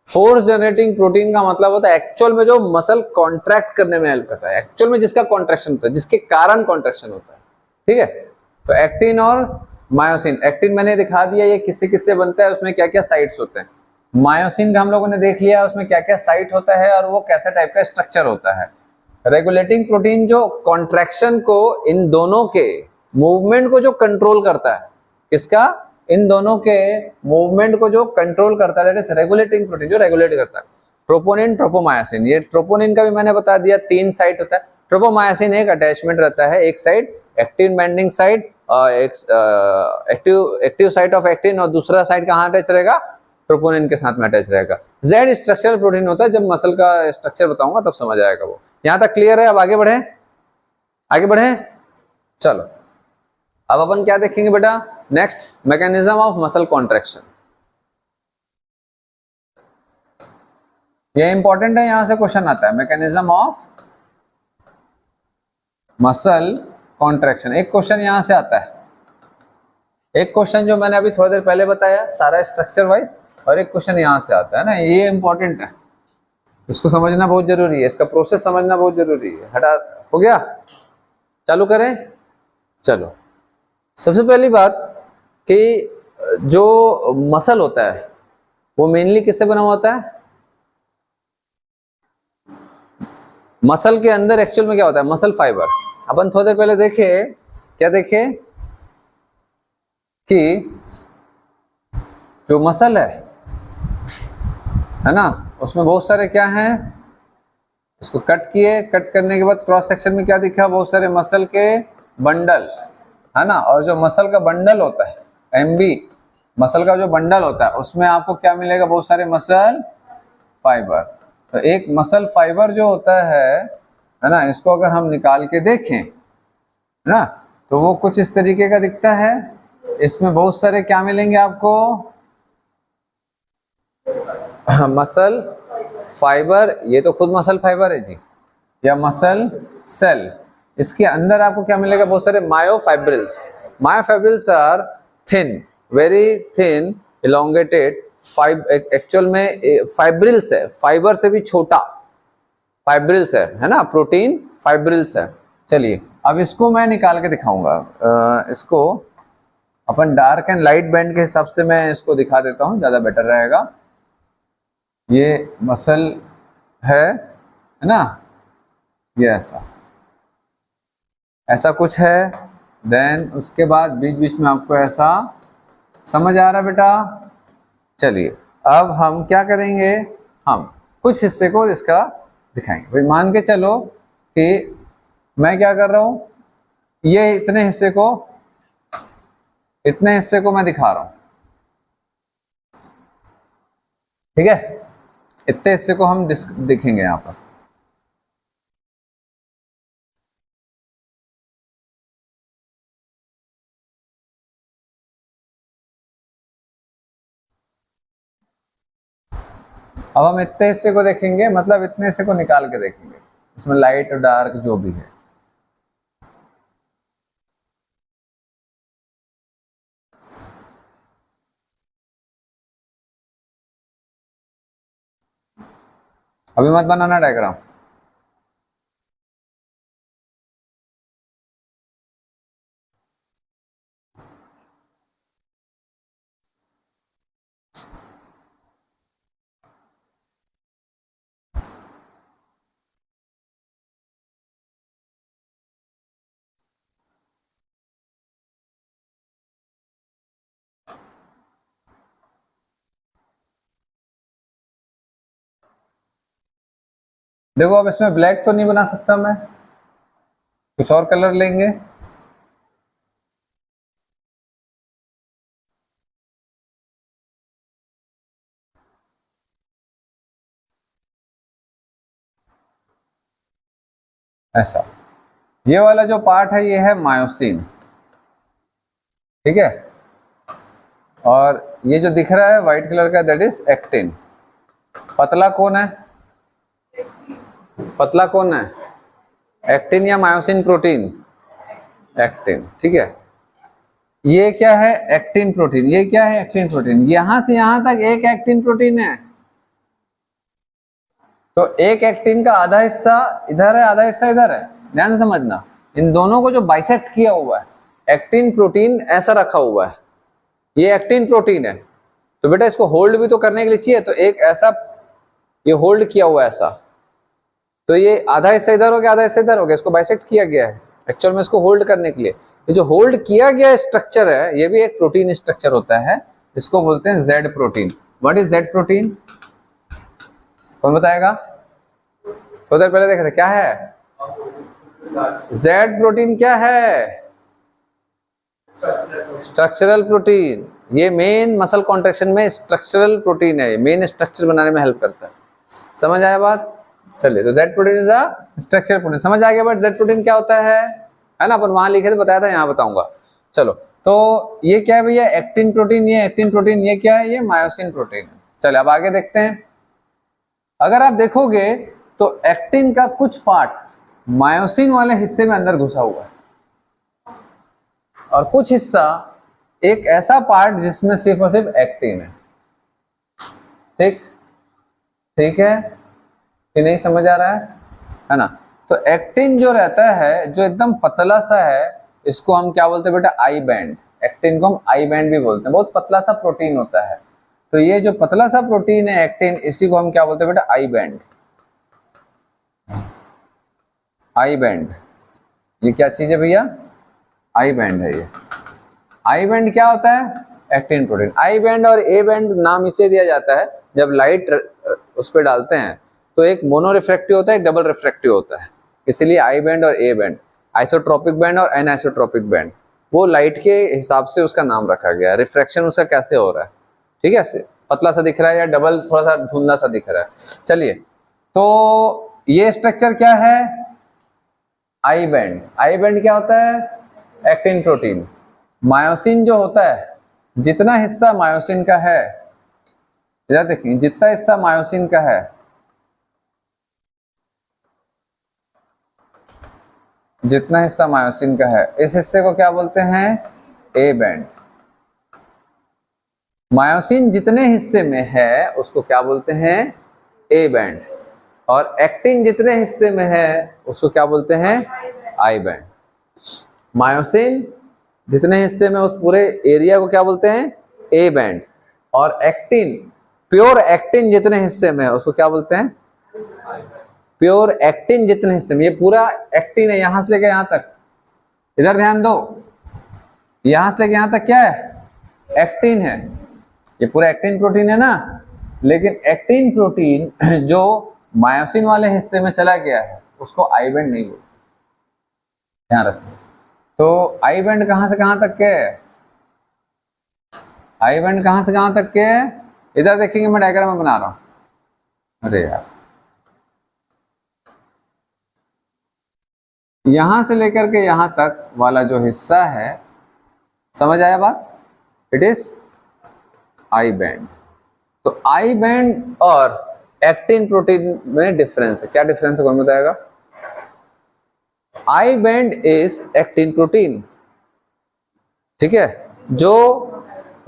S1: फोर्स जनरेटिंग प्रोटीन का मतलब होता है एक्चुअल में जो मसल कॉन्ट्रैक्ट करने में हेल्प करता है, एक्चुअल में जिसका कॉन्ट्रैक्शन होता है, जिसके कारण कॉन्ट्रैक्शन होता है। ठीक है, तो एक्टिन और मायोसिन, एक्टिन मैंने दिखा दिया ये किससे किससे बनता है, उसमें क्या क्या साइट्स होते हैं। मायोसिन का हम लोगों ने देख लिया उसमें क्या क्या साइट होता है और वो कैसा टाइप का स्ट्रक्चर होता है। रेगुलेटिंग प्रोटीन जो कॉन्ट्रैक्शन को, इन दोनों के मूवमेंट को जो कंट्रोल करता है, किसका, इन दोनों के मूवमेंट को जो कंट्रोल करता है, दैट इज रेगुलेटिंग प्रोटीन, जो रेगुलेट करता है। ट्रोपोनिन, ट्रोपोमायोसिन, ये ट्रोपोनिन का भी मैंने बता दिया 3 साइट होता है। ट्रोपोमायोसिन एक अटैचमेंट रहता है, एक साइड एक्टिन बाइंडिंग साइट, एक एक्टिव साइट ऑफ एक्टिन, और दूसरा साइड कहाँ अटैच रहेगा, ट्रोपोनिन के साथ में अटैच रहेगा। जेड स्ट्रक्चरल प्रोटीन होता है, जब मसल का स्ट्रक्चर बताऊंगा तब समझ आएगा वो। यहां तक क्लियर है? अब आगे बढ़े, आगे बढ़े, चलो अब अपन क्या देखेंगे बेटा, next mechanism of muscle contraction. ये इंपॉर्टेंट है, यहां से क्वेश्चन आता है, मैकेनिज्म ऑफ मसल कॉन्ट्रैक्शन। एक क्वेश्चन यहां से आता है, एक क्वेश्चन जो मैंने अभी थोड़ी देर पहले बताया सारा स्ट्रक्चर वाइज, और एक क्वेश्चन यहां से आता है ना, ये इंपॉर्टेंट है, इसको समझना बहुत जरूरी है, इसका प्रोसेस समझना बहुत जरूरी है। हटा, हो गया, चालू करें। चलो सबसे पहली बात कि जो मसल होता है वो मेनली किससे बना हुआ होता है? मसल के अंदर एक्चुअल में क्या होता है? Muscle fibre. अपन थोड़ी देर पहले देखे, क्या देखे कि जो मसल है ना, उसमें बहुत सारे क्या हैं, इसको कट किए, कट करने के बाद क्रॉस सेक्शन में क्या दिखा? बहुत सारे मसल के बंडल, है ना। और जो मसल का बंडल होता है, एमबी मसल का जो बंडल होता है, उसमें आपको क्या मिलेगा? बहुत सारे मसल फाइबर। तो एक मसल फाइबर जो होता है ना, इसको अगर हम निकाल के देखें ना, तो वो कुछ इस तरीके का दिखता है। इसमें बहुत सारे क्या मिलेंगे आपको? मसल फाइबर, ये तो खुद मसल फाइबर है जी, या मसल सेल। इसके अंदर आपको क्या मिलेगा? बहुत सारे myofibrils. Myofibrils are thin, very thin, elongated, actual में फाइब्रिल्स है, फाइबर से भी छोटा फाइब्रिल्स है ना, प्रोटीन फाइब्रिल्स है। चलिए अब इसको मैं निकाल के दिखाऊंगा। इसको अपन डार्क एंड लाइट बैंड के हिसाब से मैं इसको दिखा देता हूँ, ज़्यादा बेटर रहेगा। ये मसल है ना, ये ऐसा ऐसा कुछ है। देन उसके बाद बीच बीच में आपको ऐसा, समझ आ रहा बेटा? चलिए अब हम क्या करेंगे, हम कुछ हिस्से को इसका दिखाएंगे। भाई मान के चलो कि मैं क्या कर रहा हूं, ये इतने हिस्से को मैं दिखा रहा हूं, ठीक है। इतने हिस्से को हम दिखेंगे यहां पर। अब हम इतने हिस्से को देखेंगे, मतलब इतने हिस्से को निकाल के देखेंगे, उसमें लाइट और डार्क जो भी है। अभी मत बनाना डायग्राम। देखो अब इसमें ब्लैक तो नहीं बना सकता मैं, कुछ और कलर लेंगे। ऐसा, ये वाला जो पार्ट है ये है मायोसिन, ठीक है। और ये जो दिख रहा है व्हाइट कलर का, दैट इज एक्टिन। पतला कौन है? पतला कौन है? एक्टिन या मायोसिन प्रोटीन? एक्टिन, ठीक है। ये क्या है? Actin protein. ये क्या है? Actin protein. यहां से यहां तक एक एक्टिन प्रोटीन है, तो एक एक्टिन का आधा हिस्सा इधर है, आधा हिस्सा इधर है। ध्यान से समझना, इन दोनों को जो बाइसेक्ट किया हुआ है, एक्टिन प्रोटीन ऐसा रखा हुआ है, ये एक्टिन प्रोटीन है। तो बेटा इसको होल्ड भी तो करने के लिए चाहिए, तो एक ऐसा ये होल्ड किया हुआ है ऐसा, तो ये आधा हिस्सा इधर हो गया, आधा हिस्सा इधर हो गया, इसको बाइसेक्ट किया गया है एक्चुअल में इसको होल्ड करने के लिए। ये जो होल्ड किया गया स्ट्रक्चर है, ये भी एक प्रोटीन स्ट्रक्चर होता है, इसको बोलते हैं Z protein. What is Z protein? कौन बताएगा? थोड़ी देर पहले देखा था, क्या है जेड प्रोटीन? क्या है? Structural protein. ये मेन मसल कॉन्ट्रैक्शन में स्ट्रक्चरल प्रोटीन है, मेन स्ट्रक्चर बनाने में हेल्प करता है। समझ आया बात? चलिए, तो Z protein is a structural protein. समझ आ गया बट जेड प्रोटीन क्या होता है ना? अपन वहां लिखे थे, बताया था, यहाँ बताऊंगा। चलो, तो ये क्या है भैया? Actin protein. ये एक्टिन प्रोटीन, ये क्या है? ये मायोसिन प्रोटीन है। चलिए अब आगे देखते हैं। अगर आप देखोगे तो एक्टिन का कुछ पार्ट मायोसिन वाले हिस्से में अंदर घुसा हुआ है, और कुछ हिस्सा एक ऐसा पार्ट जिसमें सिर्फ और सिर्फ एक्टिन है। ठीक ठीक है कि नहीं? समझ आ रहा है ना? तो एक्टिन जो रहता है, जो एकदम पतला सा है, इसको हम क्या बोलते हैं बेटा? I band. एक्टिन को हम आई बैंड भी बोलते हैं। बहुत पतला सा प्रोटीन होता है। तो ये जो पतला सा प्रोटीन है एक्टिन, इसी को हम क्या बोलते हैं बेटा? I band. आई बैंड, ये क्या चीज है भैया? आई बैंड है ये। आई बैंड क्या होता है? Actin protein. आई बैंड और ए बैंड नाम इसलिए दिया जाता है, जब लाइट उस पर डालते हैं तो एक मोनो रिफ्रैक्टिव होता है, एक डबल रिफ्रैक्टिव होता है, इसलिए आई बैंड और ए बैंड। आइसोट्रोपिक बैंड और एनआइसोट्रोपिक बैंड, वो लाइट के हिसाब से उसका नाम रखा गया है। रिफ्रैक्शन उसका कैसे हो रहा है, ठीक है? पतला सा दिख रहा है या डबल थोड़ा सा धुंधला सा दिख रहा है। चलिए, तो ये स्ट्रक्चर क्या है? I band. आई बैंड क्या होता है? Actin protein. मायोसिन जो होता है, जितना हिस्सा मायोसिन का है, इधर देखिए, जितना हिस्सा मायोसिन का है, जितना हिस्सा मायोसिन का है, इस हिस्से को क्या बोलते हैं? A band. मायोसिन जितने हिस्से में है उसको क्या बोलते हैं? A band. और एक्टिन जितने हिस्से में है उसको क्या बोलते हैं? I band. मायोसिन जितने हिस्से में, उस पूरे एरिया को क्या बोलते हैं? A band. और एक्टिन, प्योर एक्टिन जितने हिस्से में है उसको क्या बोलते हैं? प्योर एक्टिन जितने हिस्से में, ये पूरा एक्टिन है, यहां से लेकर यहां तक। इधर ध्यान दो, यहां से लेकर यहां तक क्या है? एक्टिन है। ये पूरा एक्टिन प्रोटीन है ना, लेकिन एक्टिन प्रोटीन जो मायोसिन वाले हिस्से में चला गया है उसको आई बैंड नहीं बोलते, ध्यान रखना। तो आई बैंड कहां से कहां तक के है? आई बैंड कहां से कहां तक के है? इधर देखेंगे, मैं डायग्राम में बना रहा हूं। अरे यार, यहां से लेकर के यहां तक वाला जो हिस्सा है, समझ आया बात? It is I band. तो आई बैंड और एक्टिन प्रोटीन में डिफरेंस है। क्या डिफरेंस है, कौन बताएगा? I band is actin protein, ठीक है, जो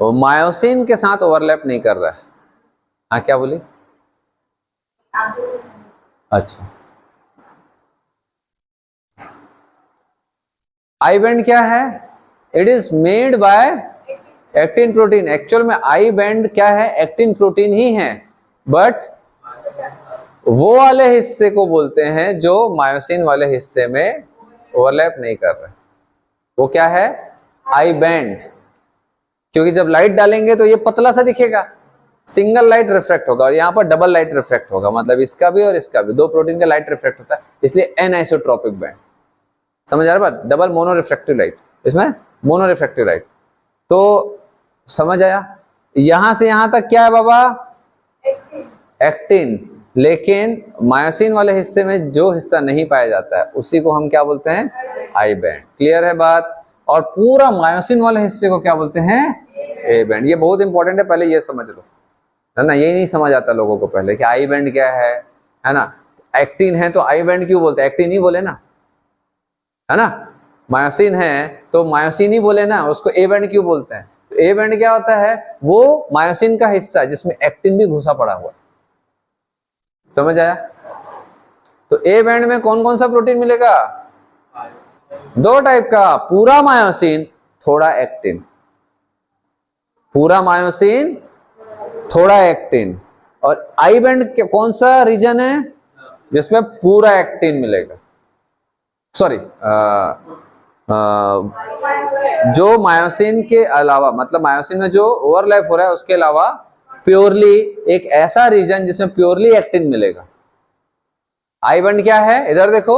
S1: मायोसिन के साथ ओवरलैप नहीं कर रहा है। हाँ, क्या बोली? अच्छा, आई बैंड क्या है? It is made by actin protein. Actual में आई बैंड क्या है? एक्टिन प्रोटीन ही है, बट वो वाले हिस्से को बोलते हैं जो मायोसिन वाले हिस्से में ओवरलैप नहीं कर रहे, वो क्या है? I band. क्योंकि जब लाइट डालेंगे तो ये पतला सा दिखेगा, सिंगल लाइट रिफ्रेक्ट होगा, और यहाँ पर डबल लाइट रिफ्रेक्ट होगा, मतलब इसका भी और इसका भी, दो प्रोटीन का लाइट रिफ्रेक्ट होता है, इसलिए एनआइसोट्रोपिक बैंड। समझ आ रहा बात? डबल मोनो रिफ्रेक्टिव लाइट, इसमें मोनो रिफ्रेक्टिव लाइट। तो समझ आया? यहां से यहां तक क्या है बाबा? एक्टिन। लेकिन मायोसिन वाले हिस्से में जो हिस्सा नहीं पाया जाता है उसी को हम क्या बोलते हैं? I band. क्लियर है बात? और पूरा मायोसिन वाले हिस्से को क्या बोलते हैं? A band. ये बहुत इंपॉर्टेंट है, पहले ये समझ लो, है ना? ये नहीं समझ आता लोगों को पहले कि आई बैंड क्या है ना? एक्टिन है तो आई बैंड क्यों बोलते हैं? एक्टिन ही बोले ना, है ना? मायोसिन है तो मायोसिन ही बोले ना, उसको ए बैंड क्यों बोलते हैं? तो ए बैंड क्या होता है? वो मायोसिन का हिस्सा जिसमें एक्टिन भी घुसा पड़ा हुआ है। समझ आया? तो ए बैंड में कौन कौन सा प्रोटीन मिलेगा? दो टाइप का, पूरा मायोसिन, थोड़ा एक्टिन। पूरा मायोसिन, थोड़ा एक्टिन। और आई बैंड कौन सा रीजन है जिसमें पूरा एक्टिन मिलेगा? सॉरी, जो मायोसिन के अलावा, मतलब मायोसिन में जो ओवरलैप हो रहा है उसके अलावा प्योरली एक ऐसा रीजन जिसमें प्योरली एक्टिन मिलेगा। आई बैंड क्या है? इधर देखो,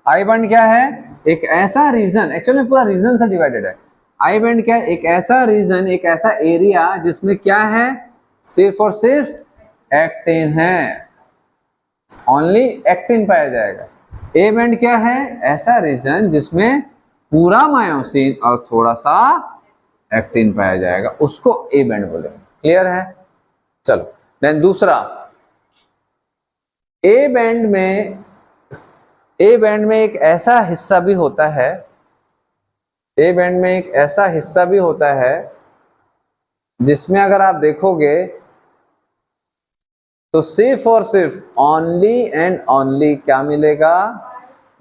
S1: आई बैंड क्या है? एक ऐसा रीजन, एक्चुअली पूरा रीजन से डिवाइडेड है। आई बैंड क्या है? एक ऐसा रीजन, एक ऐसा एरिया जिसमें क्या है, सिर्फ और सिर्फ एक्टिन है, ओनली एक्टिन पाया जाएगा। ए बैंड क्या है? ऐसा रीजन जिसमें पूरा मायोसिन और थोड़ा सा एक्टिन पाया जाएगा, उसको ए बैंड बोलेंगे। क्लियर है? चलो देन दूसरा, ए बैंड में एक ऐसा हिस्सा भी होता है, ए बैंड में एक ऐसा हिस्सा भी होता है जिसमें अगर आप देखोगे तो सिर्फ और सिर्फ ओनली एंड ओनली क्या मिलेगा?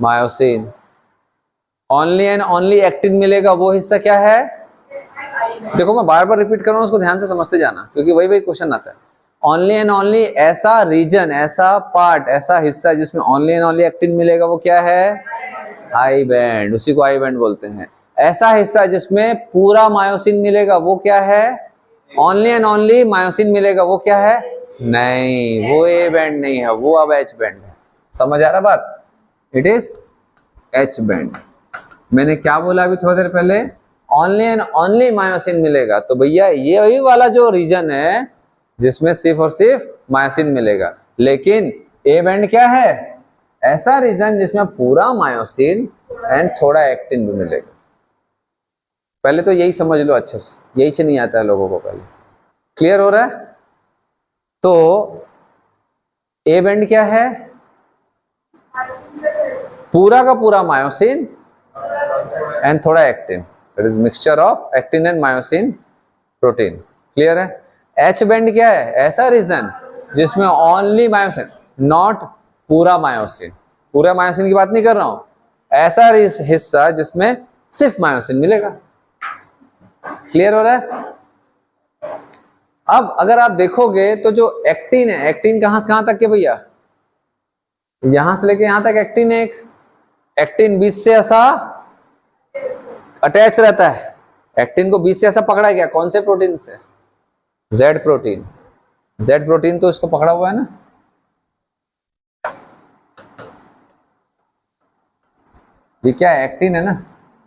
S1: Myosin. Only and only actin मिलेगा। वो हिस्सा क्या है? देखो मैं बार बार रिपीट कर रहा हूं, उसको ध्यान से समझते जाना, क्योंकि वही वही क्वेश्चन आता है। ओनली एंड ओनली ऐसा रीजन, ऐसा पार्ट, ऐसा हिस्सा जिसमें ओनली एंड ओनली एक्टिन मिलेगा, वो क्या है? I band. उसी को आई बैंड बोलते हैं। ऐसा हिस्सा जिसमें पूरा मायोसिन मिलेगा, वो क्या है? ओनली एंड ओनली मायोसिन मिलेगा, वो क्या है? नहीं, वो ए बैंड नहीं है, वो अब एच बैंड है। समझ आ रहा बात? It is H band. मैंने क्या बोला अभी थोड़ी देर पहले? ओनली एंड ओनली मायोसिन मिलेगा। तो भैया ये वही वाला जो रीजन है जिसमें सिर्फ और सिर्फ मायोसिन मिलेगा। लेकिन ए बैंड क्या है? ऐसा रीजन जिसमें पूरा मायोसिन एंड थोड़ा एक्टिन भी मिलेगा। पहले तो यही समझ लो अच्छे से, यही से नहीं आता है लोगों को पहले। क्लियर हो रहा है? तो ए बैंड क्या है? पूरा का पूरा मायोसिन एंड थोड़ा actin. It is mixture of actin and myosin protein. Clear है? एच बैंड क्या है? ऐसा रीजन जिसमें ओनली मायोसिन, नॉट पूरा मायोसिन। पूरा मायोसिन की बात नहीं कर रहा हूं, ऐसा हिस्सा जिसमें सिर्फ मायोसिन मिलेगा। क्लियर हो रहा है? अब अगर आप देखोगे तो जो एक्टिन है, एक्टिन कहां से कहां तक के भैया? यहां से लेके यहां तक एक्टिन। एक एक्टिन बीच से ऐसा अटैच रहता है। एक्टिन को बीच से ऐसा पकड़ा गया, कौन से प्रोटीन से? Z protein. जेड प्रोटीन तो इसको पकड़ा हुआ है ना। ये क्या है? एक्टिन है ना।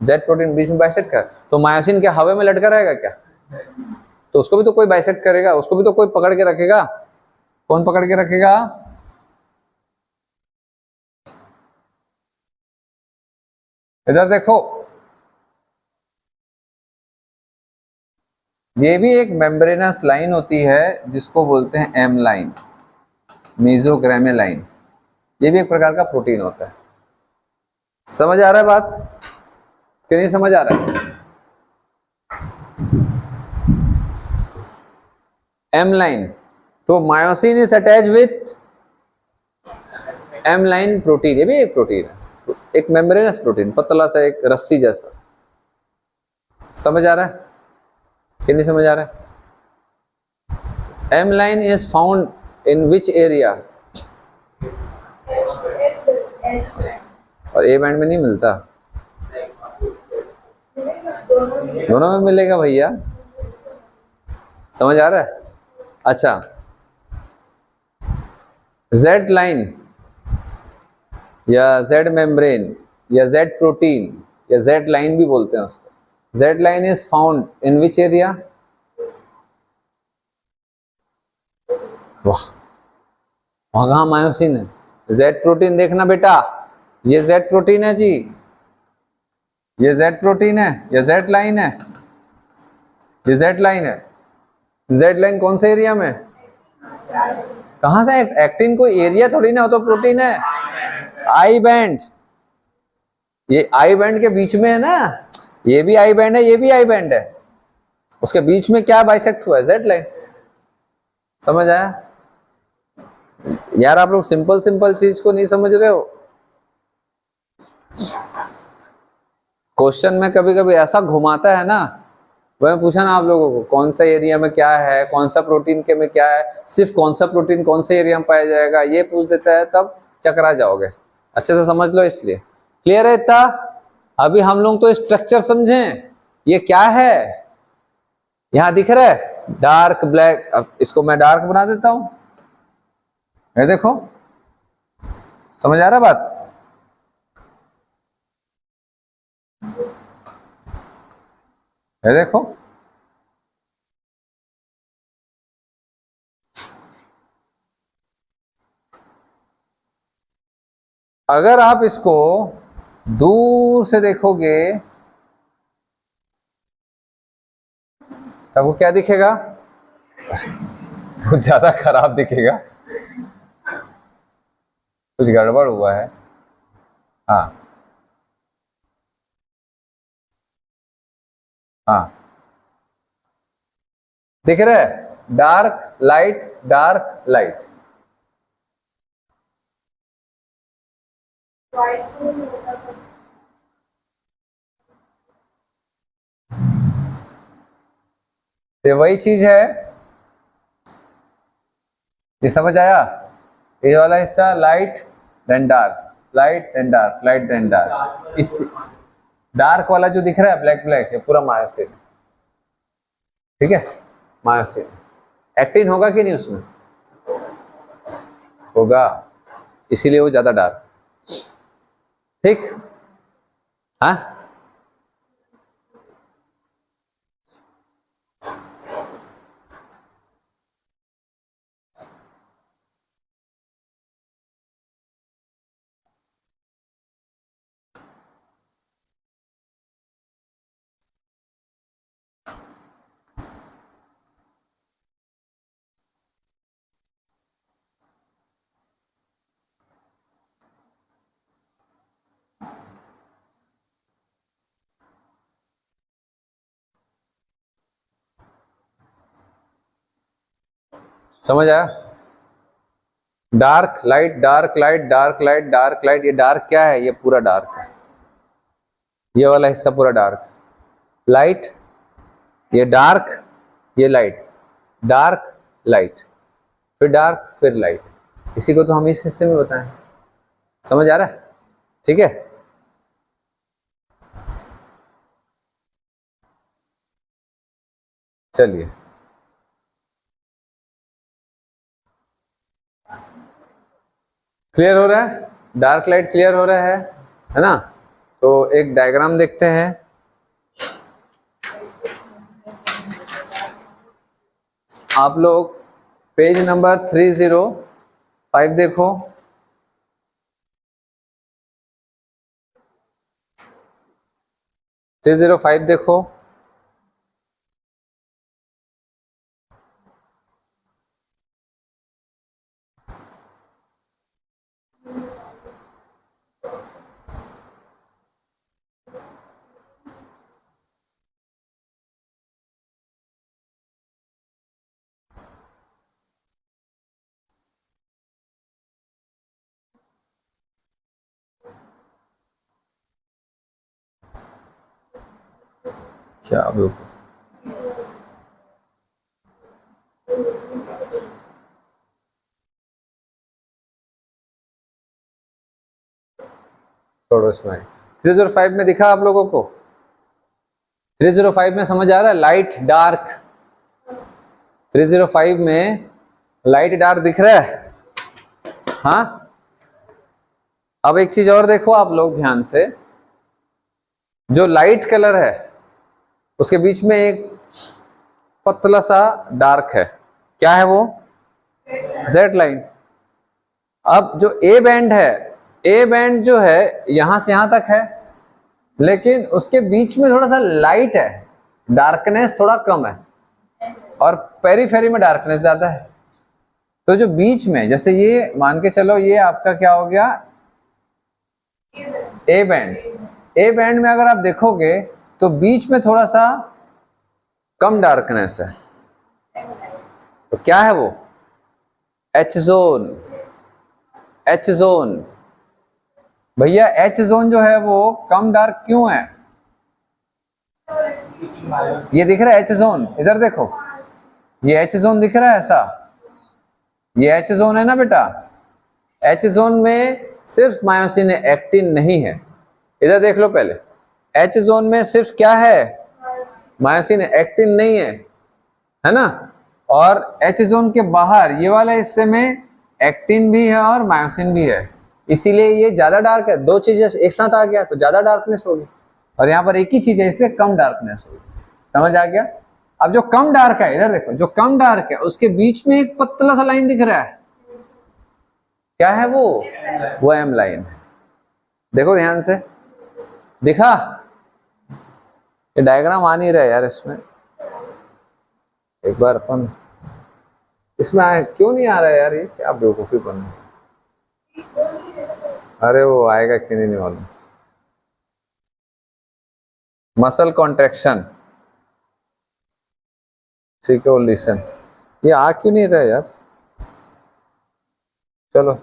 S1: जेड प्रोटीन बीच में बाइसेक्ट कर, तो मायोसिन क्या हवा में लटका रहेगा क्या? तो उसको भी तो कोई बाइसेक्ट करेगा, उसको भी तो कोई पकड़ के रखेगा। कौन पकड़ के रखेगा? इधर देखो, ये भी एक मेम्ब्रेनस लाइन होती है जिसको बोलते हैं एम लाइन, मेसोग्रामेलाइन। ये भी एक प्रकार का प्रोटीन होता है। समझ आ रहा है बात कि नहीं समझ आ रहा है? एम लाइन, तो myosin is attach with M line protein. ये भी एक प्रोटीन है, एक मेम्ब्रेनस प्रोटीन, पतला सा एक रस्सी जैसा। समझ आ रहा है कि नहीं समझ आ रहा है? M line is found in which area? और ए बैंड में नहीं मिलता, दोनों में मिलेगा भैया। समझ आ रहा है? अच्छा, जेड लाइन या जेड मेम्ब्रेन या जेड प्रोटीन या जेड लाइन भी बोलते हैं उसको। Z line is found in which area? वाह, वहां मायोसिन है। जेड प्रोटीन देखना बेटा, ये जेड प्रोटीन है जी, ये जेड प्रोटीन है, ये जेड लाइन है, ये जेड लाइन है। जेड लाइन कौन से एरिया में? कहां से? एक्टिन कोई एरिया थोड़ी ना, हो तो प्रोटीन है। आई बैंड, ये आई बैंड के बीच में है ना। ये भी आई बैंड है, ये भी आई बैंड है, उसके बीच में क्या बाइसेक्ट हुआ है? Z line. समझ आया यार? आप लोग सिंपल सिंपल चीज को नहीं समझ रहे हो। क्वेश्चन में कभी कभी ऐसा घुमाता है ना, वह पूछा ना आप लोगों को कौन सा एरिया में क्या है, कौन सा प्रोटीन के में क्या है, सिर्फ कौन सा प्रोटीन कौन से एरिया में पाया जाएगा, ये पूछ देता है, तब चकरा जाओगे। अच्छे से समझ लो इसलिए। क्लियर है इतना? अभी हम लोग तो स्ट्रक्चर समझें, ये क्या है? यहां दिख रहा है डार्क ब्लैक। अब इसको मैं डार्क बना देता हूं, ये देखो। समझ आ रहा बात? ये देखो, अगर आप इसको दूर से देखोगे तब वो क्या दिखेगा? बहुत ज्यादा खराब दिखेगा, कुछ गड़बड़ हुआ है। हाँ हाँ, दिख रहा है, डार्क लाइट डार्क लाइट। ये वही चीज है, ये समझ आया? ये वाला हिस्सा light then dark, light then dark, light then dark. इस डार्क वाला जो दिख रहा है ब्लैक ब्लैक, ये पूरा मायोसिन, ठीक है, मायोसिन। एक्टिन होगा कि नहीं उसमें? होगा, इसीलिए वो ज्यादा डार्क, ठीक। हाँ, समझ आया? Dark light dark light dark light dark light, ये डार्क क्या है? ये पूरा डार्क है, ये वाला हिस्सा पूरा डार्क। लाइट, ये डार्क, ये लाइट, डार्क लाइट, फिर डार्क फिर लाइट। इसी को तो हम इस हिस्से में बताएं। समझ आ रहा है? ठीक है, चलिए। क्लियर हो रहा है? डार्क लाइट क्लियर हो रहा है ना? तो एक डायग्राम देखते हैं। आप लोग पेज नंबर 305 देखो। थ्री 305 देखो। क्या बिल्कुल छोड़ो इसमें। 305 में दिखा आप लोगों को? 305 में समझ आ रहा है? लाइट डार्क, 305 में लाइट डार्क दिख रहा है? हाँ, अब एक चीज और देखो आप लोग ध्यान से, जो लाइट कलर है उसके बीच में एक पतला सा डार्क है, क्या है वो? Z line. अब जो ए बैंड है, ए बैंड जो है यहां से यहां तक है, लेकिन उसके बीच में थोड़ा सा लाइट है, डार्कनेस थोड़ा कम है, और पेरीफेरी में डार्कनेस ज्यादा है। तो जो बीच में, जैसे ये मान के चलो ये आपका क्या हो गया? A band. ए बैंड में अगर आप देखोगे तो बीच में थोड़ा सा कम डार्कनेस है, तो क्या है वो? H zone. एच जोन भैया, एच जोन जो है वो कम डार्क क्यों है? ये दिख रहा है एच जोन, इधर देखो, ये एच जोन दिख रहा है ऐसा, ये एच जोन है ना बेटा। एच जोन में सिर्फ मायोसिन है, एक्टिन नहीं है। इधर देख लो पहले, एच जोन में सिर्फ क्या है? मायोसिन है, एक्टिन नहीं है ना? और एच जोन के बाहर ये वाले हिस्से में एक्टिन भी है और मायोसिन भी है, इसीलिए ये ज्यादा डार्क है। दो चीजें एक साथ आ गया तो ज्यादा डार्कनेस होगी, और यहाँ पर एक ही चीज है इसलिए कम डार्कनेस होगी। समझ आ गया? अब जो कम डार्क है, इधर देखो, जो कम डार्क है उसके बीच में एक पतला सा लाइन दिख रहा है, क्या है वो एम लाइन है। देखो ध्यान से, दिखा? ये डायग्राम आ नहीं रहा है यार इसमें, एक बार अपन इसमें क्यों नहीं आ रहा है यार, ये क्या बेवकूफी बन है। अरे वो आएगा क्यों नहीं मालूम। मसल कॉन्ट्रैक्शन, ठीक है, वो लिसन, ये आ क्यों नहीं रहा यार, चलो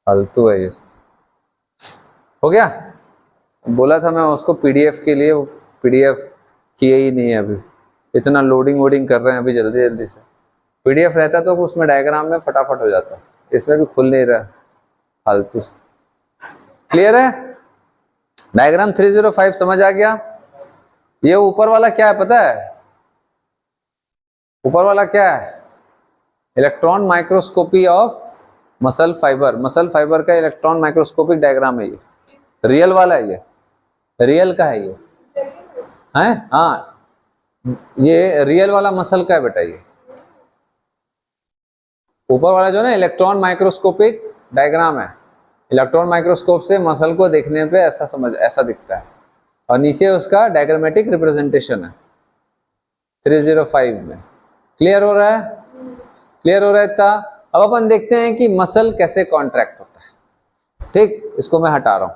S1: फालतू है ये। हो गया? बोला था मैं उसको पीडीएफ के लिए, वो पीडीएफ किए ही नहीं है अभी, इतना लोडिंग वोडिंग कर रहे हैं अभी जल्दी जल्दी से। पीडीएफ रहता तो उसमें डायग्राम में फटाफट हो जाता, इसमें भी खुल नहीं रहा, फालतू। क्लियर है? डायग्राम 305 समझ आ गया? ये ऊपर वाला क्या है पता है? ऊपर वाला क्या है? Electron microscopy of muscle fibre. Muscle fibre का इलेक्ट्रॉन माइक्रोस्कोपिक डायग्राम है ये, रियल वाला है ये, रियल का है ये, है? हाँ, ये रियल वाला मसल का है बेटा ये। ऊपर वाला जो ना इलेक्ट्रॉन माइक्रोस्कोपिक डायग्राम है, इलेक्ट्रॉन माइक्रोस्कोप से मसल को देखने पे ऐसा दिखता है, और नीचे उसका डायग्रामेटिक रिप्रेजेंटेशन है 305 में। क्लियर हो रहा है? क्लियर हो रहा है इतना? अब अपन देखते हैं कि मसल कैसे कॉन्ट्रैक्ट होता है। ठीक, इसको मैं हटा रहा हूं,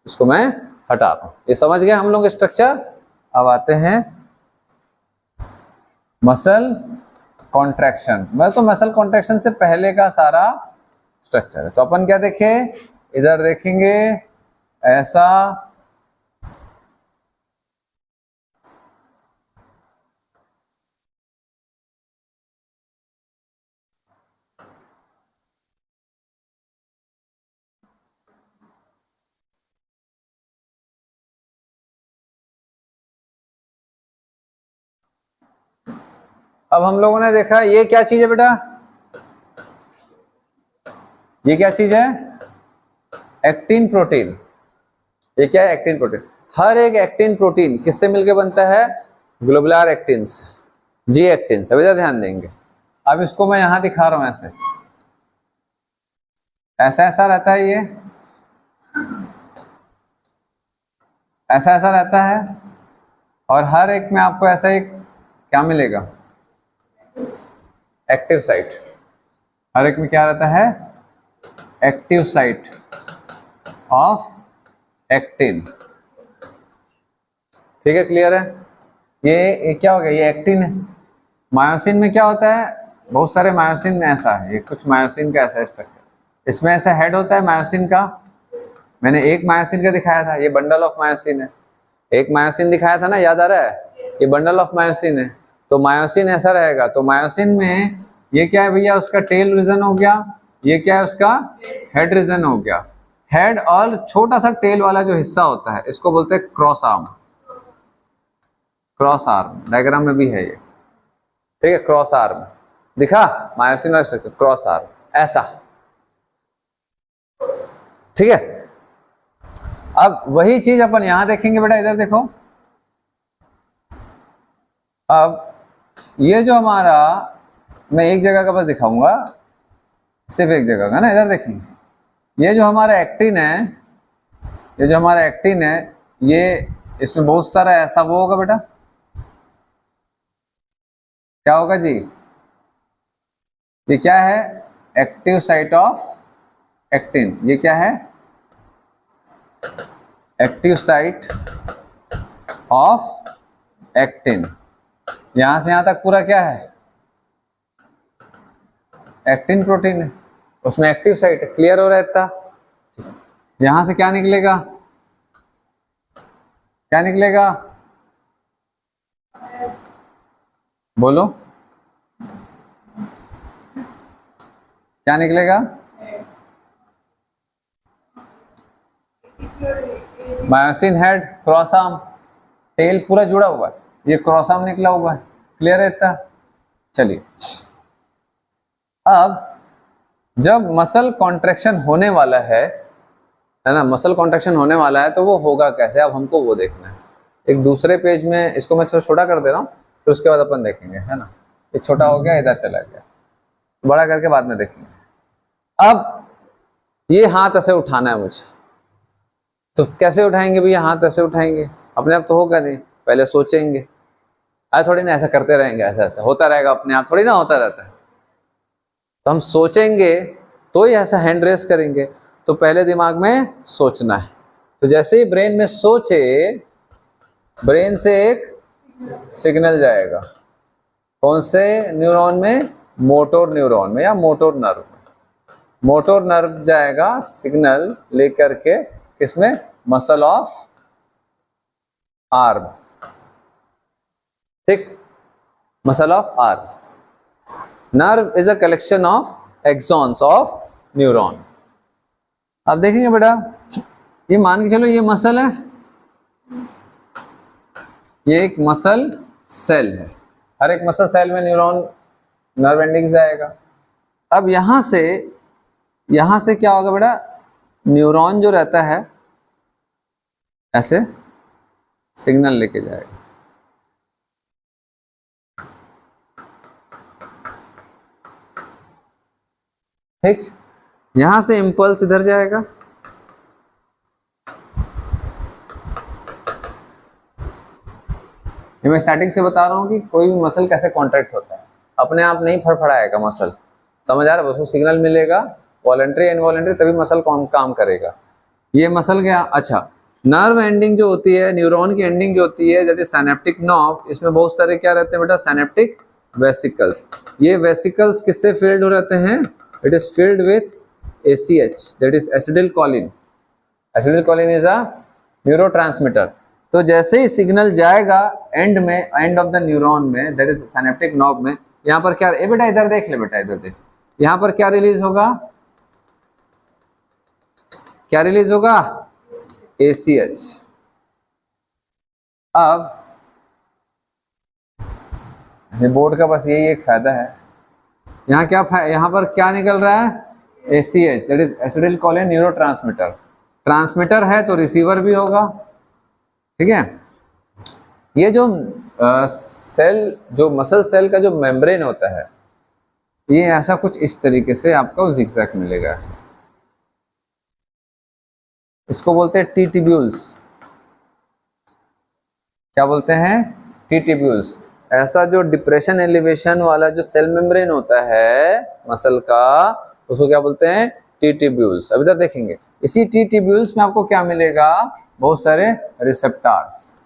S1: इसको मैं हटा रहा हूं, ये समझ गए हम लोग स्ट्रक्चर। अब आते हैं मसल कॉन्ट्रैक्शन। मैं तो मसल कॉन्ट्रैक्शन से पहले का सारा स्ट्रक्चर है, तो अपन क्या देखे, इधर देखेंगे ऐसा, अब हम लोगों ने देखा ये क्या चीज है बेटा, ये क्या चीज है? Actin protein. ये क्या है? Actin protein. हर एक एक्टिन प्रोटीन किससे मिलकर बनता है? ग्लोबुलर एक्टिन से, जी एक्टिन से। इधर ध्यान देंगे। अब इसको मैं यहां दिखा रहा हूं, ऐसे ऐसा ऐसा रहता है, ये ऐसा ऐसा रहता है, और हर एक में आपको ऐसा एक क्या मिलेगा? Active site. हर एक में क्या रहता है? Active site of actin. ठीक है, क्लियर है? ये क्या हो गया? ये एक्टिन है। मायोसिन में क्या होता है? बहुत सारे मायोसिन में ऐसा है, ये कुछ मायोसिन का ऐसा स्ट्रक्चर, इसमें ऐसा हेड होता है मायोसिन का। मैंने एक मायोसिन का दिखाया था, ये बंडल ऑफ मायोसिन है। एक मायोसिन दिखाया था ना, याद आ रहा है? ये बंडल ऑफ मायोसिन है। तो मायोसिन ऐसा रहेगा। तो मायोसिन में ये क्या है भैया? उसका टेल रीजन हो गया। ये क्या है? उसका हेड रीजन हो गया। हेड और छोटा सा टेल वाला जो हिस्सा होता है, इसको बोलते हैं cross arm. Cross arm diagram में भी है ये, ठीक है? क्रॉस आर्म दिखा, मायोसिन वाला स्ट्रक्चर, क्रॉस आर्म ऐसा, ठीक है? अब वही चीज अपन यहां देखेंगे बेटा, इधर देखो। अब ये जो हमारा, मैं एक जगह का बस दिखाऊंगा, सिर्फ एक जगह का ना, इधर देखेंगे। ये जो हमारा एक्टिन है, ये जो हमारा एक्टिन है, ये इसमें बहुत सारा ऐसा वो होगा बेटा, क्या होगा जी? ये क्या है? Active site of actin. ये क्या है? Active site of actin. यहां से यहां तक पूरा क्या है? एक्टिन प्रोटीन है, उसमें एक्टिव साइट है। क्लियर हो रहा है इतना? यहां से क्या निकलेगा? क्या निकलेगा? बोलो, क्या निकलेगा? Myosin head, cross arm, tail पूरा जुड़ा हुआ है, ये क्रॉस आर्म निकला हुआ है। क्लियर है इतना? चलिए, अब जब मसल कॉन्ट्रैक्शन होने वाला है ना, मसल कॉन्ट्रैक्शन होने वाला है, तो वो होगा कैसे? अब हमको वो देखना है। एक दूसरे पेज में, इसको मैं छोटा कर दे रहा हूँ, फिर उसके बाद अपन देखेंगे, है ना। ये छोटा हो गया, इधर चला गया, बड़ा करके बाद में देखेंगे। अब ये हाथ ऐसे उठाना है मुझे, तो कैसे उठाएंगे भैया? हाथ ऐसे उठाएंगे, अपने आप तो होगा नहीं, पहले सोचेंगे। आज थोड़ी ना ऐसा करते रहेंगे, ऐसा ऐसा होता रहेगा अपने आप, थोड़ी ना होता रहता है। तो हम सोचेंगे तो ही ऐसा हैंड रेस करेंगे। तो पहले दिमाग में सोचना है। तो जैसे ही ब्रेन में सोचे, ब्रेन से एक सिग्नल जाएगा, कौन से न्यूरॉन में? मोटोर न्यूरॉन में या मोटोर नर्व में। मोटोर नर्व जाएगा सिग्नल लेकर के, किसमें? मसल ऑफ आर्म, ठीक, muscle of arm. Nerve is a collection of axons of neuron. अब देखेंगे बेटा, ये मान के चलो ये मसल है, ये एक मसल सेल है, हर एक मसल सेल में न्यूरॉन नर्व एंडिंग जाएगा। अब यहां से क्या होगा बेटा? न्यूरॉन जो रहता है ऐसे सिग्नल लेके जाएगा, ठीक। यहां से इंपल्स इधर जाएगा, ये मैं स्टार्टिंग से बता रहा हूं कि कोई भी मसल कैसे कॉन्ट्रैक्ट होता है, अपने आप नहीं फड़फड़ाएगा मसल, समझ आ रहा है? उसको सिग्नल मिलेगा, वॉलंटरी इनवॉलंटरी, तभी मसल काम करेगा। ये मसल गया। अच्छा, नर्व एंडिंग जो होती है, न्यूरॉन की एंडिंग जो होती है, दैट इज सिनेप्टिक नॉब, इसमें बहुत सारे क्या रहते हैं बेटा? Synaptic vesicles. ये वेसिकल्स किससे फिल्ड हो रहते हैं? It is filled with ACH, that is acetylcholine. Acetylcholine is a neurotransmitter. तो जैसे ही सिग्नल जाएगा एंड में, एंड ऑफ द न्यूरॉन में, दैट इज सिनेप्टिक नॉब में, यहाँ पर क्या, ए बेटा इधर देख ले, बेटा इधर देख, यहाँ पर क्या रिलीज होगा? क्या रिलीज होगा? ACH। अब ये बोर्ड का बस यही एक फायदा है, यहाँ क्या यहाँ पर क्या निकल रहा है? ACH, that is acetylcholine neurotransmitter. Transmitter है तो रिसीवर भी होगा, ठीक है। ये जो सेल, जो मसल सेल का जो मेम्ब्रेन होता है, ये ऐसा कुछ इस तरीके से आपको जिगजैग मिलेगा ऐसा, इसको बोलते हैं टी टिब्यूल्स। क्या बोलते हैं? T tubules. ऐसा जो डिप्रेशन एलिवेशन वाला जो सेल मेम्ब्रेन होता है मसल का, उसको क्या बोलते हैं? T tubules. अब इधर देखेंगे, इसी टी टिब्यूल्स में आपको क्या मिलेगा? बहुत सारे रिसेप्टर्स।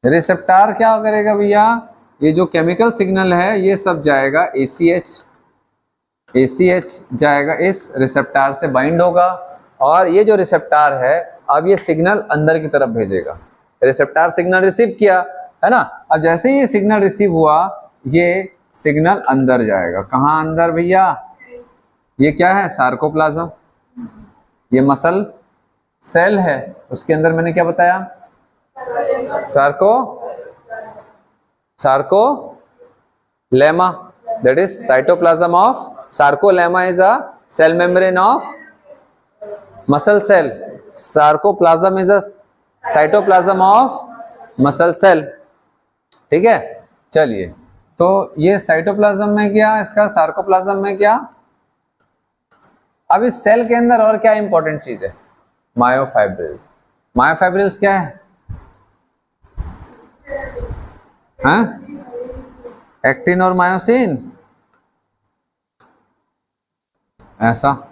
S1: रिसेप्टर क्या करेगा भैया? ये जो केमिकल सिग्नल है ये सब जाएगा ACH जाएगा, इस रिसेप्टर से बाइंड होगा, और ये जो रिसेप्टर है अब ये सिग्नल अंदर की तरफ भेजेगा। रिसेप्टर सिग्नल रिसीव किया, है ना। अब जैसे ही ये सिग्नल रिसीव हुआ, ये सिग्नल अंदर जाएगा। कहाँ अंदर भैया? ये क्या है? सार्कोप्लाज्म। ये मसल सेल है, उसके अंदर मैंने क्या बताया? sarcolemma, that is cytoplasm of sarcolemma is a cell membrane of muscle cell. Sarcoplasm is a cytoplasm of muscle cell, ठीक है। चलिए, तो ये साइटोप्लाज्म में गया, इसका सार्कोप्लाज्म में गया। अब इस सेल के अंदर और क्या इंपॉर्टेंट चीज है? मायोफाइब्रिल्स। मायोफाइब्रिल्स क्या है? हाँ, एक्टिन और मायोसिन, ऐसा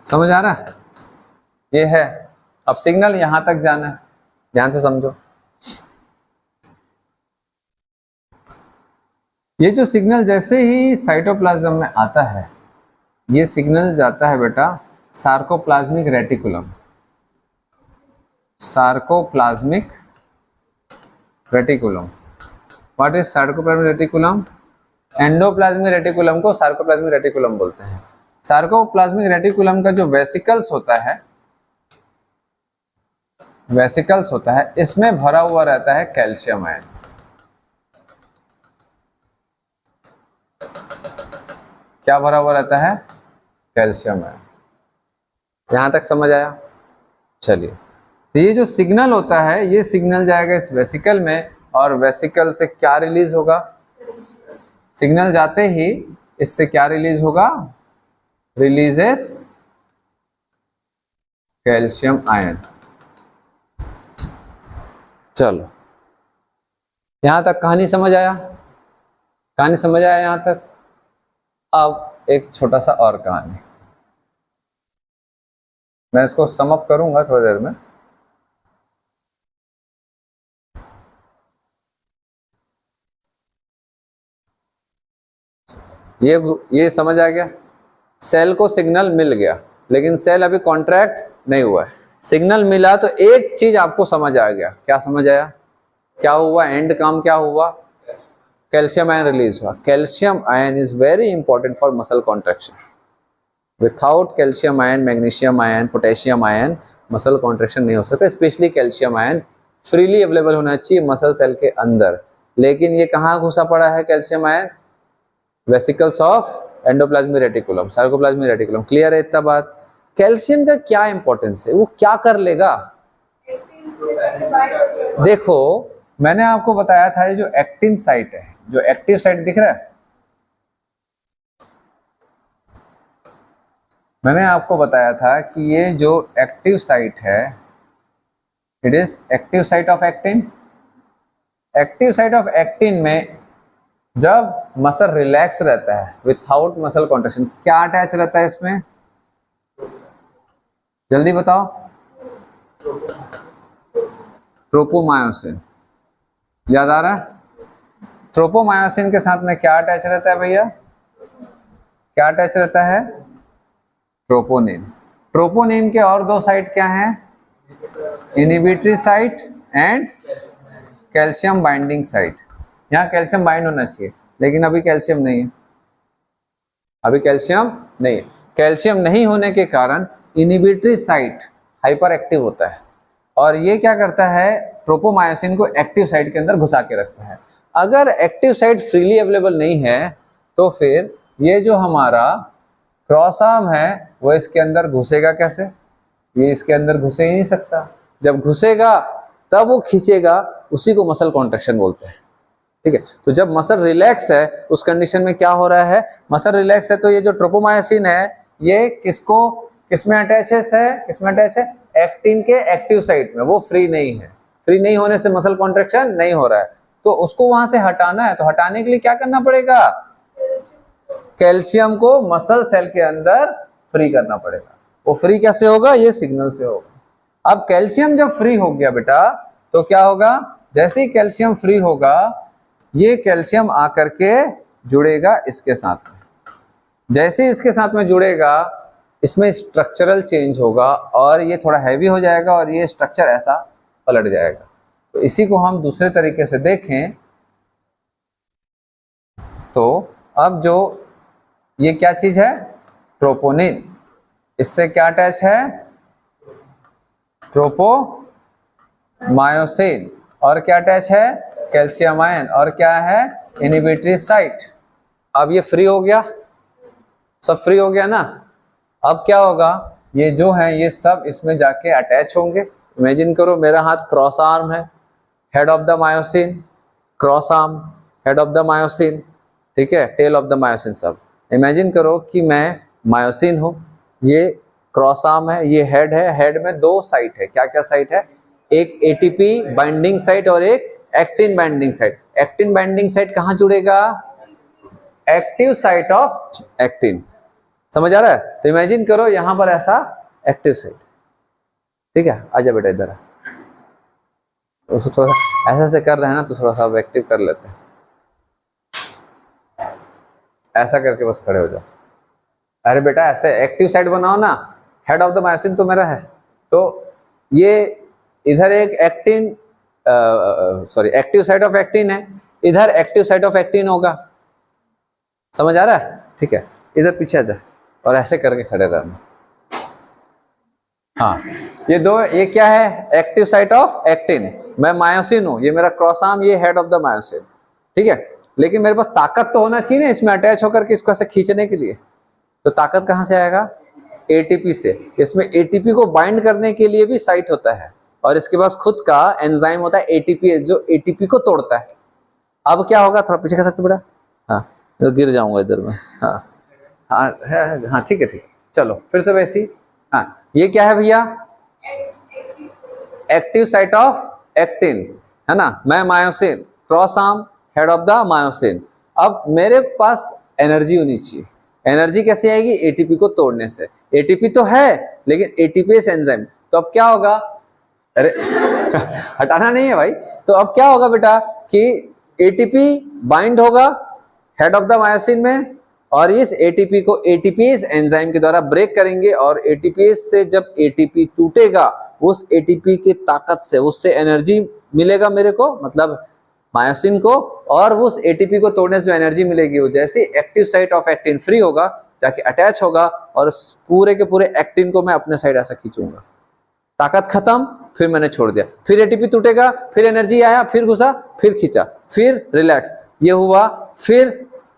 S1: समझ आ रहा है? ये है। अब सिग्नल यहां तक जाना है, ध्यान से समझो। ये जो सिग्नल जैसे ही साइटोप्लाज्म में आता है, ये सिग्नल जाता है बेटा sarcoplasmic reticulum. Sarcoplasmic reticulum. What is sarcoplasmic reticulum? Endoplasmic reticulum को सार्कोप्लाज्मिक रेटिकुलम बोलते हैं। सार्कोप्लाज्मिक रेटिकुलम का जो वेसिकल्स होता है, वेसिकल्स होता है, इसमें भरा हुआ रहता है कैल्शियम आयन। क्या भरा हुआ रहता है? Calcium ion. यहां तक समझ आया? चलिए, तो ये जो सिग्नल होता है ये सिग्नल जाएगा इस वेसिकल में, और वेसिकल से क्या रिलीज होगा? सिग्नल जाते ही इससे क्या रिलीज होगा? Releases calcium ion. चलो, यहां तक कहानी समझ आया? कहानी समझ आया यहां तक? अब एक छोटा सा और कहानी, मैं इसको सम अप करूंगा थोड़ी देर में। ये समझ आ गया? सेल को सिग्नल मिल गया, लेकिन सेल अभी कॉन्ट्रैक्ट नहीं हुआ है। सिग्नल मिला तो एक चीज आपको समझ आ गया। क्या समझ आया? क्या हुआ? एंड काम क्या हुआ? कैल्शियम आयन रिलीज हुआ। Calcium ion is very important for muscle contraction. Without calcium ion, magnesium ion, potassium ion muscle contraction नहीं हो सकता। Specially calcium ion freely available होना चाहिए मसल सेल के अंदर। लेकिन ये कहाँ घुसा पड़ा है calcium ion? Vesicles of endoplasmic reticulum, sarcoplasmic reticulum. Clear है इतना बात? कैल्शियम का क्या इंपॉर्टेंस है? वो क्या कर लेगा? देखो, मैंने आपको बताया था ये जो एक्टिन साइट है, जो एक्टिव साइट दिख रहा है, मैंने आपको बताया था कि ये जो एक्टिव साइट है, it is active site of actin. Active site of actin में जब मसल रिलैक्स रहता है विथआउट मसल कॉन्ट्रैक्शन, क्या अटैच रहता है इसमें? जल्दी बताओ। ट्रोपोमायोसिन। याद आ रहा है? ट्रोपोमायोसिन के साथ में क्या अटैच रहता है भैया? क्या अटैच रहता है? ट्रोपोनिन। ट्रोपोनिन के और दो साइट क्या हैं? Inhibitory site and calcium binding site. यहाँ कैल्शियम बाइंड होना चाहिए, लेकिन अभी कैल्शियम नहीं है। अभी कैल्शियम नहीं है। कैल्शियम नहीं होने के कारण इनहिबिटरी साइट हाइपर एक्टिव होता है, और ये क्या करता है? ट्रोपोमायोसिन को एक्टिव साइट के अंदर घुसा के रखता है। अगर एक्टिव साइट फ्रीली अवेलेबल नहीं है तो फिर ये जो हमारा क्रॉस आर्म है वो इसके अंदर घुसेगा कैसे? ये इसके अंदर घुसे ही नहीं सकता। जब घुसेगा तब वो खींचेगा, उसी को मसल कॉन्ट्रैक्शन बोलते हैं। ठीक है, तो जब मसल रिलैक्स है उस कंडीशन में क्या हो रहा है? मसल रिलैक्स है तो ये जो ट्रोपोमायोसिन है ये किसमें अटैच है? किसमें अटैच है? एक्टिन के एक्टिव साइट में। वो फ्री नहीं है। फ्री नहीं होने से मसल कॉन्ट्रैक्शन नहीं हो रहा है, तो उसको वहां से हटाना है। तो हटाने के लिए क्या करना पड़ेगा? कैल्शियम को मसल सेल के अंदर फ्री करना पड़ेगा। वो फ्री कैसे होगा? ये सिग्नल से होगा। अब कैल्शियम जब फ्री हो गया बेटा, तो क्या होगा? जैसे ही कैल्शियम फ्री होगा, ये कैल्शियम आकर के जुड़ेगा इसके साथ में। जैसे ही इसके साथ में जुड़ेगा, इसमें स्ट्रक्चरल चेंज होगा और ये थोड़ा हैवी हो जाएगा और ये स्ट्रक्चर ऐसा पलट जाएगा। तो इसी को हम दूसरे तरीके से देखें तो अब जो ये क्या चीज है? ट्रोपोनिन। इससे क्या अटैच है? ट्रोपोमायोसिन। और क्या अटैच है? Calcium ion. और क्या है? Inhibitory site. अब ये फ्री हो गया, सब फ्री हो गया ना। अब क्या होगा? ये जो है ये सब इसमें जाके अटैच होंगे। इमेजिन करो मेरा हाथ क्रॉस आर्म है, head of the myosin, cross arm, head of the myosin, ठीक है, टेल ऑफ द मायोसिन। सब इमेजिन करो कि मैं मायोसिन हूँ, ये क्रॉस आर्म है, ये हेड है। हेड में दो साइट है। क्या क्या साइट है? एक एटीपी बाइंडिंग साइट और एक actin binding site. Actin binding site कहाँ जुड़ेगा? Active site of actin. समझ आ रहा है? तो इमेजिन करो यहां पर ऐसा एक्टिव साइट। ठीक है, आजा बेटा इधर। उसको थोड़ा सा ऐसा से कर रहे हैं ना, तो थोड़ा सा एक्टिव कर लेते हैं। ऐसा करके बस खड़े हो जाओ। अरे बेटा ऐसे एक्टिव साइट बनाओ ना। हेड ऑफ द मायोसिन तो मेरा है, तो ये इधर एक actin active site of actin है, इधर एक्टिव साइट ऑफ एक्टिन होगा। समझ आ रहा है? ठीक है, इधर पीछे आ जा और ऐसे करके खड़े रहना। हाँ, ये दो, ये क्या है? Active site of actin. मैं मायोसिन हूं, ये मेरा क्रॉस आर्म, ये हेड ऑफ द मायोसिन। ठीक है, लेकिन मेरे पास ताकत तो होना चाहिए ना इसमें अटैच होकर के इसको ऐसे खींचने के लिए। तो ताकत कहां से आएगा? एटीपी से। इसमें एटीपी को बाइंड करने के लिए भी साइट होता है और इसके पास खुद का एंजाइम होता है एटीपीएस, जो एटीपी को तोड़ता है। अब क्या होगा, थोड़ा पीछे कर सकते बेटा? हाँ, तो गिर जाऊंगा इधर में। हाँ हाँ हाँ, ठीक है ठीक है, चलो फिर से वैसी। हाँ, ये क्या है भैया? एक्टिव साइट ऑफ एक्टिन, है ना। मैं myosin, cross arm, head of the myosin. अब मेरे पास एनर्जी होनी चाहिए। एनर्जी कैसे आएगी? एटीपी को तोड़ने से। एटीपी तो है लेकिन एटीपीएस एंजाइम, तो अब क्या होगा? अरे हटाना नहीं है भाई। तो अब क्या होगा बेटा कि एटीपी बाइंड होगा हेड ऑफ द मायोसिन में और इस एटीपी को एटीपीएस एंजाइम के द्वारा ब्रेक करेंगे और एटीपीएस से जब एटीपी टूटेगा, उस एटीपी की ताकत से उससे एनर्जी मिलेगा मेरे को, मतलब मायोसिन को, और उस एटीपी को तोड़ने से जो एनर्जी मिलेगी वो जैसे active site of actin free होगा जाके अटैच होगा और पूरे के पूरे एक्टिन को मैं अपने साइड ऐसा खींचूंगा। ताकत खत्म, फिर मैंने छोड़ दिया, फिर एटीपी टूटेगा, फिर एनर्जी आया, फिर घुसा, फिर खींचा, फिर रिलैक्स, ये हुआ, फिर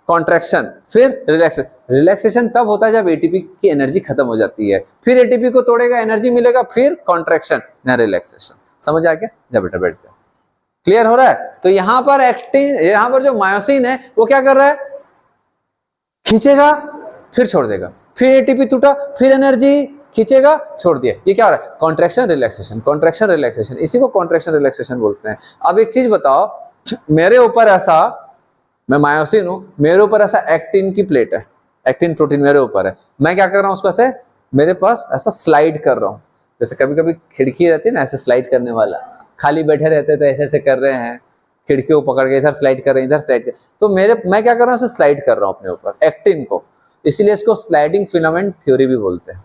S1: कॉन्ट्रैक्शन, फिर रिलैक्सेशन। रिलैक्सेशन तब होता है जब एटीपी की एनर्जी खत्म हो जाती है, फिर एटीपी को तोड़ेगा, एनर्जी मिलेगा, फिर कॉन्ट्रैक्शन ना रिलैक्सेशन। समझ आ गया? जा बेटा बैठ जा। क्लियर हो रहा है? तो यहां पर एक्टिन, यहां पर जो मायोसिन है वो क्या कर रहा है? खींचेगा फिर छोड़ देगा, फिर एटीपी टूटा, फिर एनर्जी, खींचेगा, छोड़ दिया। ये क्या हो रहा है? कॉन्ट्रैक्शन रिलैक्सेशन, कॉन्ट्रैक्शन रिलैक्सेशन, इसी को कॉन्ट्रैक्शन रिलैक्सेशन बोलते हैं। अब एक चीज बताओ, मेरे ऊपर ऐसा, मैं मायोसिन हूं, मेरे ऊपर ऐसा एक्टिन की प्लेट है, एक्टिन प्रोटीन मेरे ऊपर है, मैं क्या कर रहा हूं उसको ऐसे मेरे पास ऐसा स्लाइड कर रहा हूं। जैसे कभी कभी खिड़की रहती है ना ऐसे स्लाइड करने वाला, खाली बैठे रहते तो ऐसे ऐसे कर रहे हैं, खिड़कियों को पकड़ के इधर स्लाइड कर रहे हैं, इधर स्लाइड कर, तो मैं क्या कर रहा हूँ, ऐसे स्लाइड कर रहा हूँ अपने ऊपर एक्टिन को। इसीलिए इसको स्लाइडिंग फिलामेंट थ्योरी भी बोलते हैं।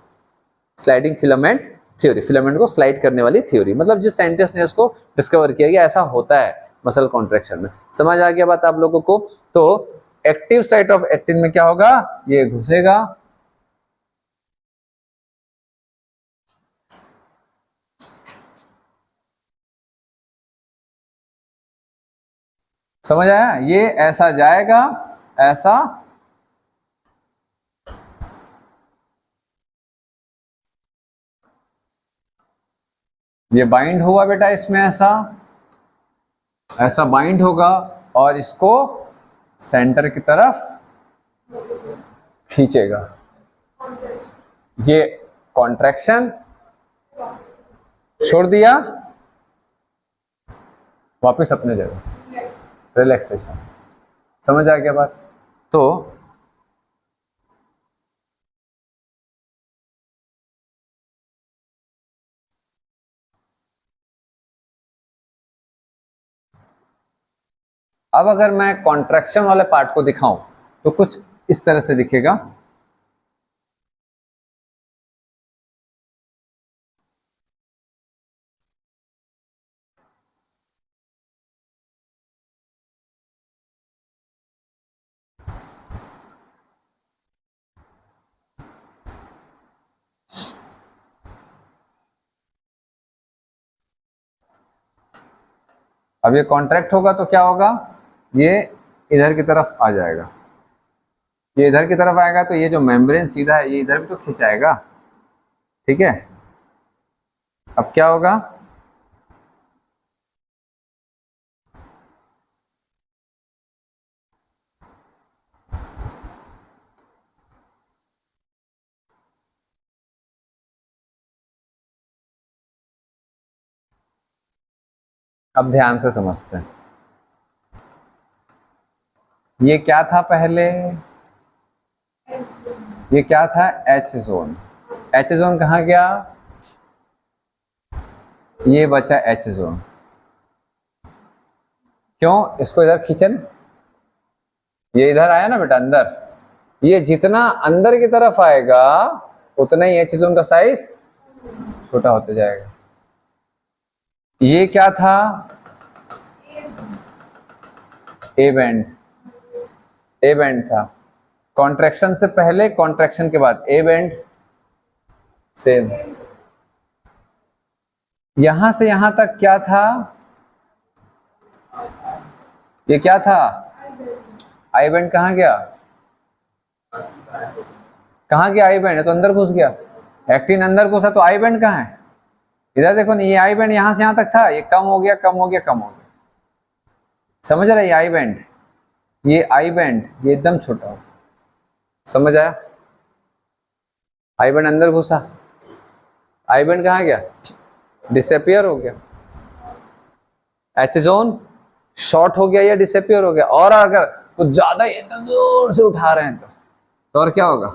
S1: स्लाइडिंग फिलामेंट थ्योरी, फिलामेंट को स्लाइड करने वाली थ्योरी, मतलब जिस साइंटिस्ट ने इसको डिस्कवर किया कि ऐसा होता है मसल कॉन्ट्रैक्शन में। समझ आ गया बात आप लोगों को? तो एक्टिव साइट ऑफ एक्टिन में क्या होगा? ये घुसेगा, समझ आया? ये ऐसा जाएगा, ऐसा, ये बाइंड हुआ बेटा इसमें, ऐसा ऐसा बाइंड होगा और इसको सेंटर की तरफ खींचेगा। ये कॉन्ट्रैक्शन, छोड़ दिया, वापस अपने जगह, रिलैक्सेशन। समझ आ गया बात? तो अब अगर मैं कॉन्ट्रैक्शन वाले पार्ट को दिखाऊं तो कुछ इस तरह से दिखेगा। अब ये कॉन्ट्रैक्ट होगा तो क्या होगा? ये इधर की तरफ आ जाएगा, ये इधर की तरफ आएगा तो ये जो मेम्ब्रेन सीधा है ये इधर भी तो खिंचाएगा, ठीक है। अब क्या होगा? अब ध्यान से समझते हैं, ये क्या था पहले? ये क्या था? H zone. एच जोन कहाँ गया? ये बचा एच जोन। क्यों? इसको इधर खींचन, ये इधर आया ना बेटा अंदर, ये जितना अंदर की तरफ आएगा उतना ही एच जोन का साइज छोटा होते जाएगा। ये क्या था? ए बैंड, ए बैंड था। कॉन्ट्रैक्शन से पहले, कॉन्ट्रैक्शन के बाद ए बैंड सेम। यहां से यहां तक क्या था? ये क्या था? I band. कहां गया? कहां गया आई बैंड? है तो अंदर घुस गया। एक्टिन अंदर घुसा तो आई बैंड कहाँ है? इधर देखो ना, ये आई बैंड यहां से यहां तक था, ये कम हो गया कम हो गया कम हो गया, समझ रहा है? ये आई बैंड, ये आई बैंड, ये एकदम छोटा हो, समझ आया? आई बैंड अंदर घुसा, आई बैंड कहाँ गया? डिसअपियर हो गया। एच जोन शॉर्ट हो गया या डिसअपियर हो गया। और अगर कुछ ज्यादा एकदम जोर से उठा रहे हैं तो और क्या होगा?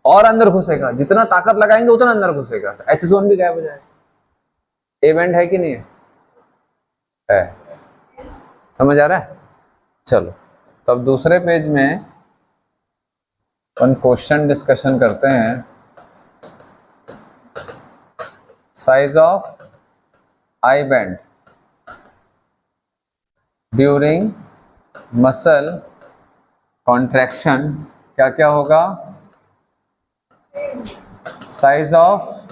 S1: और अंदर घुसेगा, जितना ताकत लगाएंगे उतना अंदर घुसेगा, तो एच जोन भी गायब हो जाएगा। ए बैंड है कि नहीं है? समझ आ रहा है? चलो तो अब दूसरे पेज में अपन क्वेश्चन डिस्कशन करते हैं। Size of I band during muscle contraction क्या क्या होगा? Size of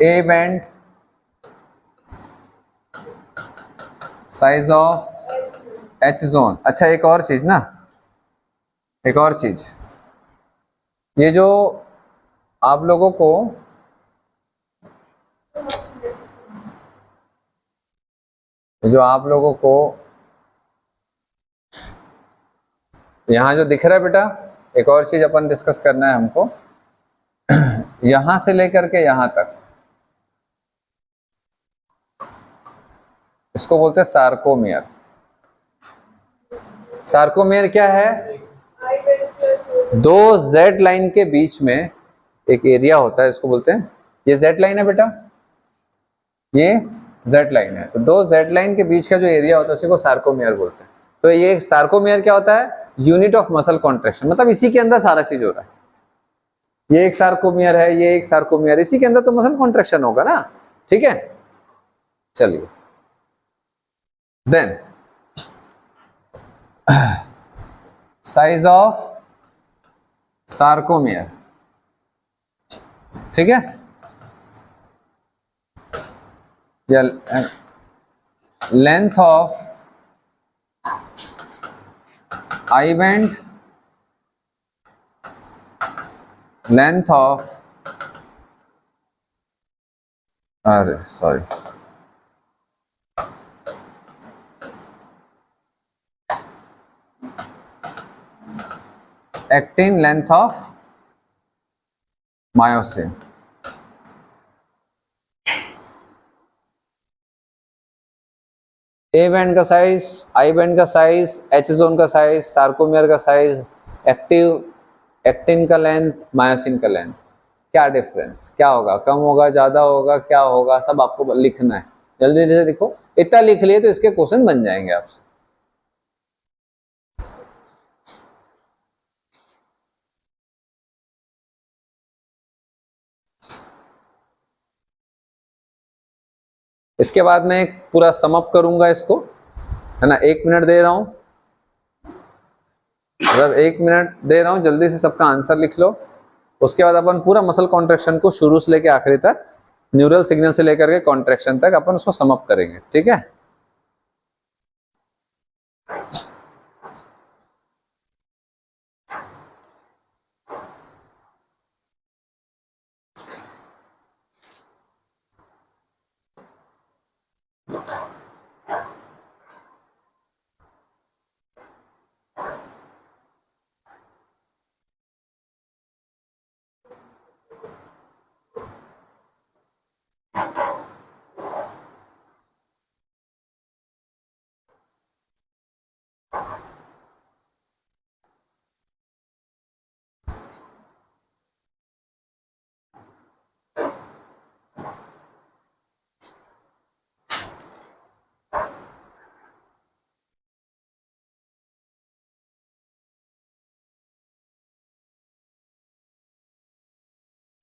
S1: A band, size of H zone. अच्छा एक और चीज ना, एक और चीज, ये जो आप लोगों को यहां जो दिख रहा है बेटा, एक और चीज अपन डिस्कस करना है हमको। यहां से लेकर के यहां तक, इसको बोलते हैं सार्कोमियर। सार्कोमियर क्या है? दो जेड लाइन के बीच में एक एरिया होता है, इसको बोलते हैं, ये जेड लाइन है बेटा, ये जेड लाइन है, तो दो जेड लाइन के बीच का जो एरिया होता है उसी को सार्कोमियर बोलते हैं। तो ये सार्कोमियर क्या होता है? यूनिट ऑफ मसल कॉन्ट्रैक्शन, मतलब इसी के अंदर सारा चीज हो रहा है। ये एक सार्कोमियर है, ये एक सार्कोमियर, इसी के अंदर तो मसल कॉन्ट्रैक्शन होगा ना, ठीक है? चलिए देन साइज ऑफ सार्कोमियर, ठीक है, या length of I band, length of, अरे sorry, actin length of myosin. A band का साइज, आई बैंड का साइज, एच जोन का साइज, सार्कोमियर का साइज, एक्टिन का लेंथ, मायोसिन का लेंथ, क्या डिफरेंस, क्या होगा, कम होगा, ज्यादा होगा, क्या होगा, सब आपको लिखना है। जल्दी से देखो, इतना लिख लिए तो इसके क्वेश्चन बन जाएंगे आपसे। इसके बाद मैं एक पूरा समअप करूंगा इसको, है ना, 1 मिनट दे रहा हूं, मतलब 1 मिनट दे रहा हूं, जल्दी से सबका आंसर लिख लो। उसके बाद अपन पूरा मसल कॉन्ट्रैक्शन को शुरू से लेकर आखिरी तक, न्यूरल सिग्नल से लेकर के कॉन्ट्रैक्शन तक अपन उसको समअप करेंगे, ठीक है?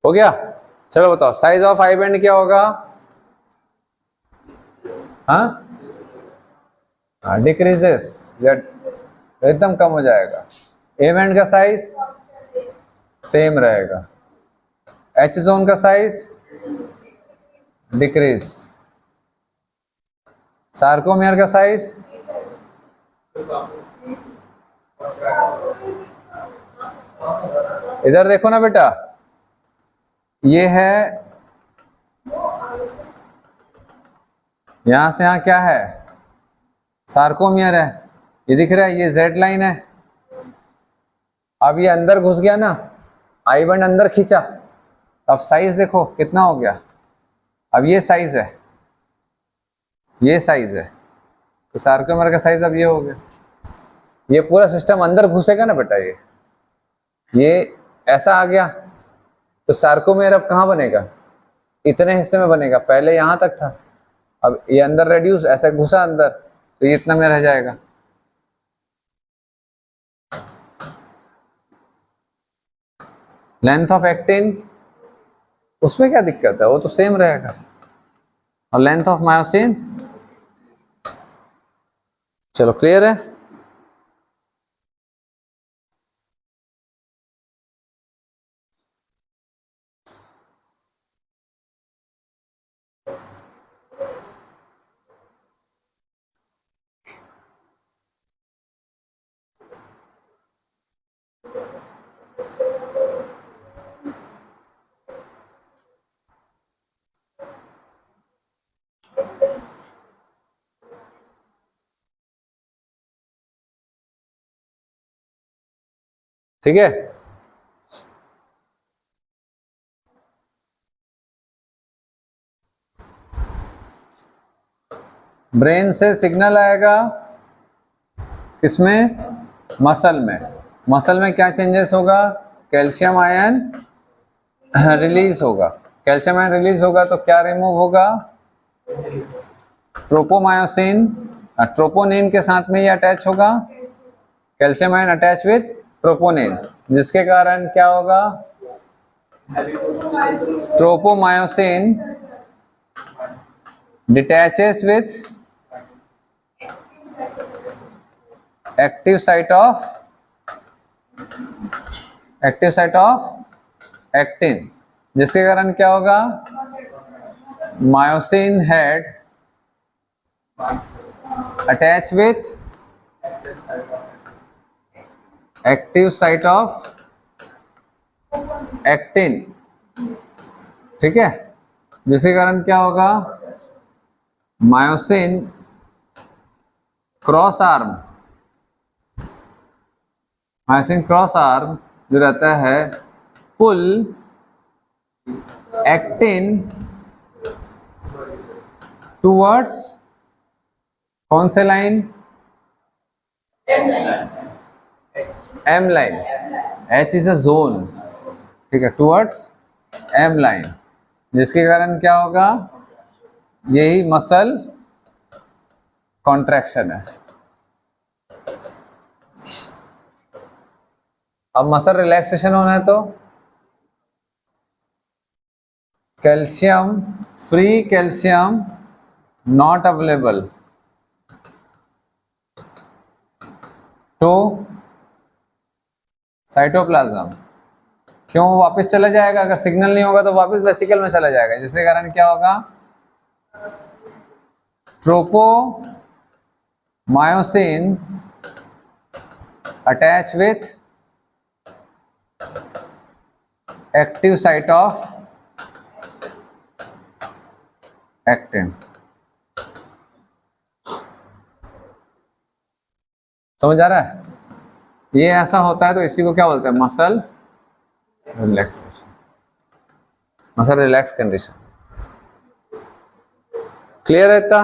S1: हो गया? चलो बताओ, साइज ऑफ आई बैंड क्या होगा? हाँ, डिक्रीजेस, एकदम कम हो जाएगा। ए बैंड का साइज सेम रहेगा, एच जोन का साइज डिक्रीज, सार्कोमियर का साइज इधर देखो ना बेटा, ये है, यहां से यहां क्या है, सार्कोमियर है, ये दिख रहा है, ये जेड लाइन है। अब ये अंदर घुस गया ना, आई बंड अंदर खींचा, अब साइज देखो कितना हो गया। अब ये साइज है, ये साइज है, तो सार्कोमियर का साइज अब ये हो गया। ये पूरा सिस्टम अंदर घुसेगा ना बेटा, ये ऐसा आ गया, तो सार्कोमियर अब कहाँ बनेगा, इतने हिस्से में बनेगा, पहले यहां तक था, अब ये अंदर रेड्यूस, ऐसा घुसा अंदर, तो ये इतना में रह जाएगा। लेंथ ऑफ एक्टिन, उसमें क्या दिक्कत है, वो तो सेम रहेगा। और लेंथ ऑफ मायोसिन, चलो क्लियर है। ठीक है, ब्रेन से सिग्नल आएगा किसमें, मसल में। मसल में क्या चेंजेस होगा, कैल्शियम आयन रिलीज होगा। कैल्शियम आयन रिलीज होगा तो क्या रिमूव होगा, ट्रोपोमायोसिन, ट्रोपोनिन के साथ में ये अटैच होगा, calcium ion attach with troponin, जिसके कारण क्या होगा, tropomyosin detaches with active site of actin, जिसके कारण क्या होगा, myosin head attach with active site of actin, ठीक है, जिसके कारण क्या होगा, myosin cross arm, myosin cross arm जो रहता है, पुल एक्टिन टूवर्ड्स कौन से line, M line, H is a zone, ठीक है, टूवर्ड्स एम लाइन, जिसके कारण क्या होगा, यही मसल कॉन्ट्रैक्शन है। अब मसल रिलैक्सेशन होना है तो calcium, free calcium not available to cytoplasm, क्यों, वो वापस चला जाएगा, अगर सिग्नल नहीं होगा तो वापस वेसिकल में चला जाएगा, जिसके कारण क्या होगा, tropomyosin attach with active site of actin. समझ आ रहा है, ये ऐसा होता है तो इसी को क्या बोलते हैं, muscle relaxation, muscle relax condition. Clear है इतना?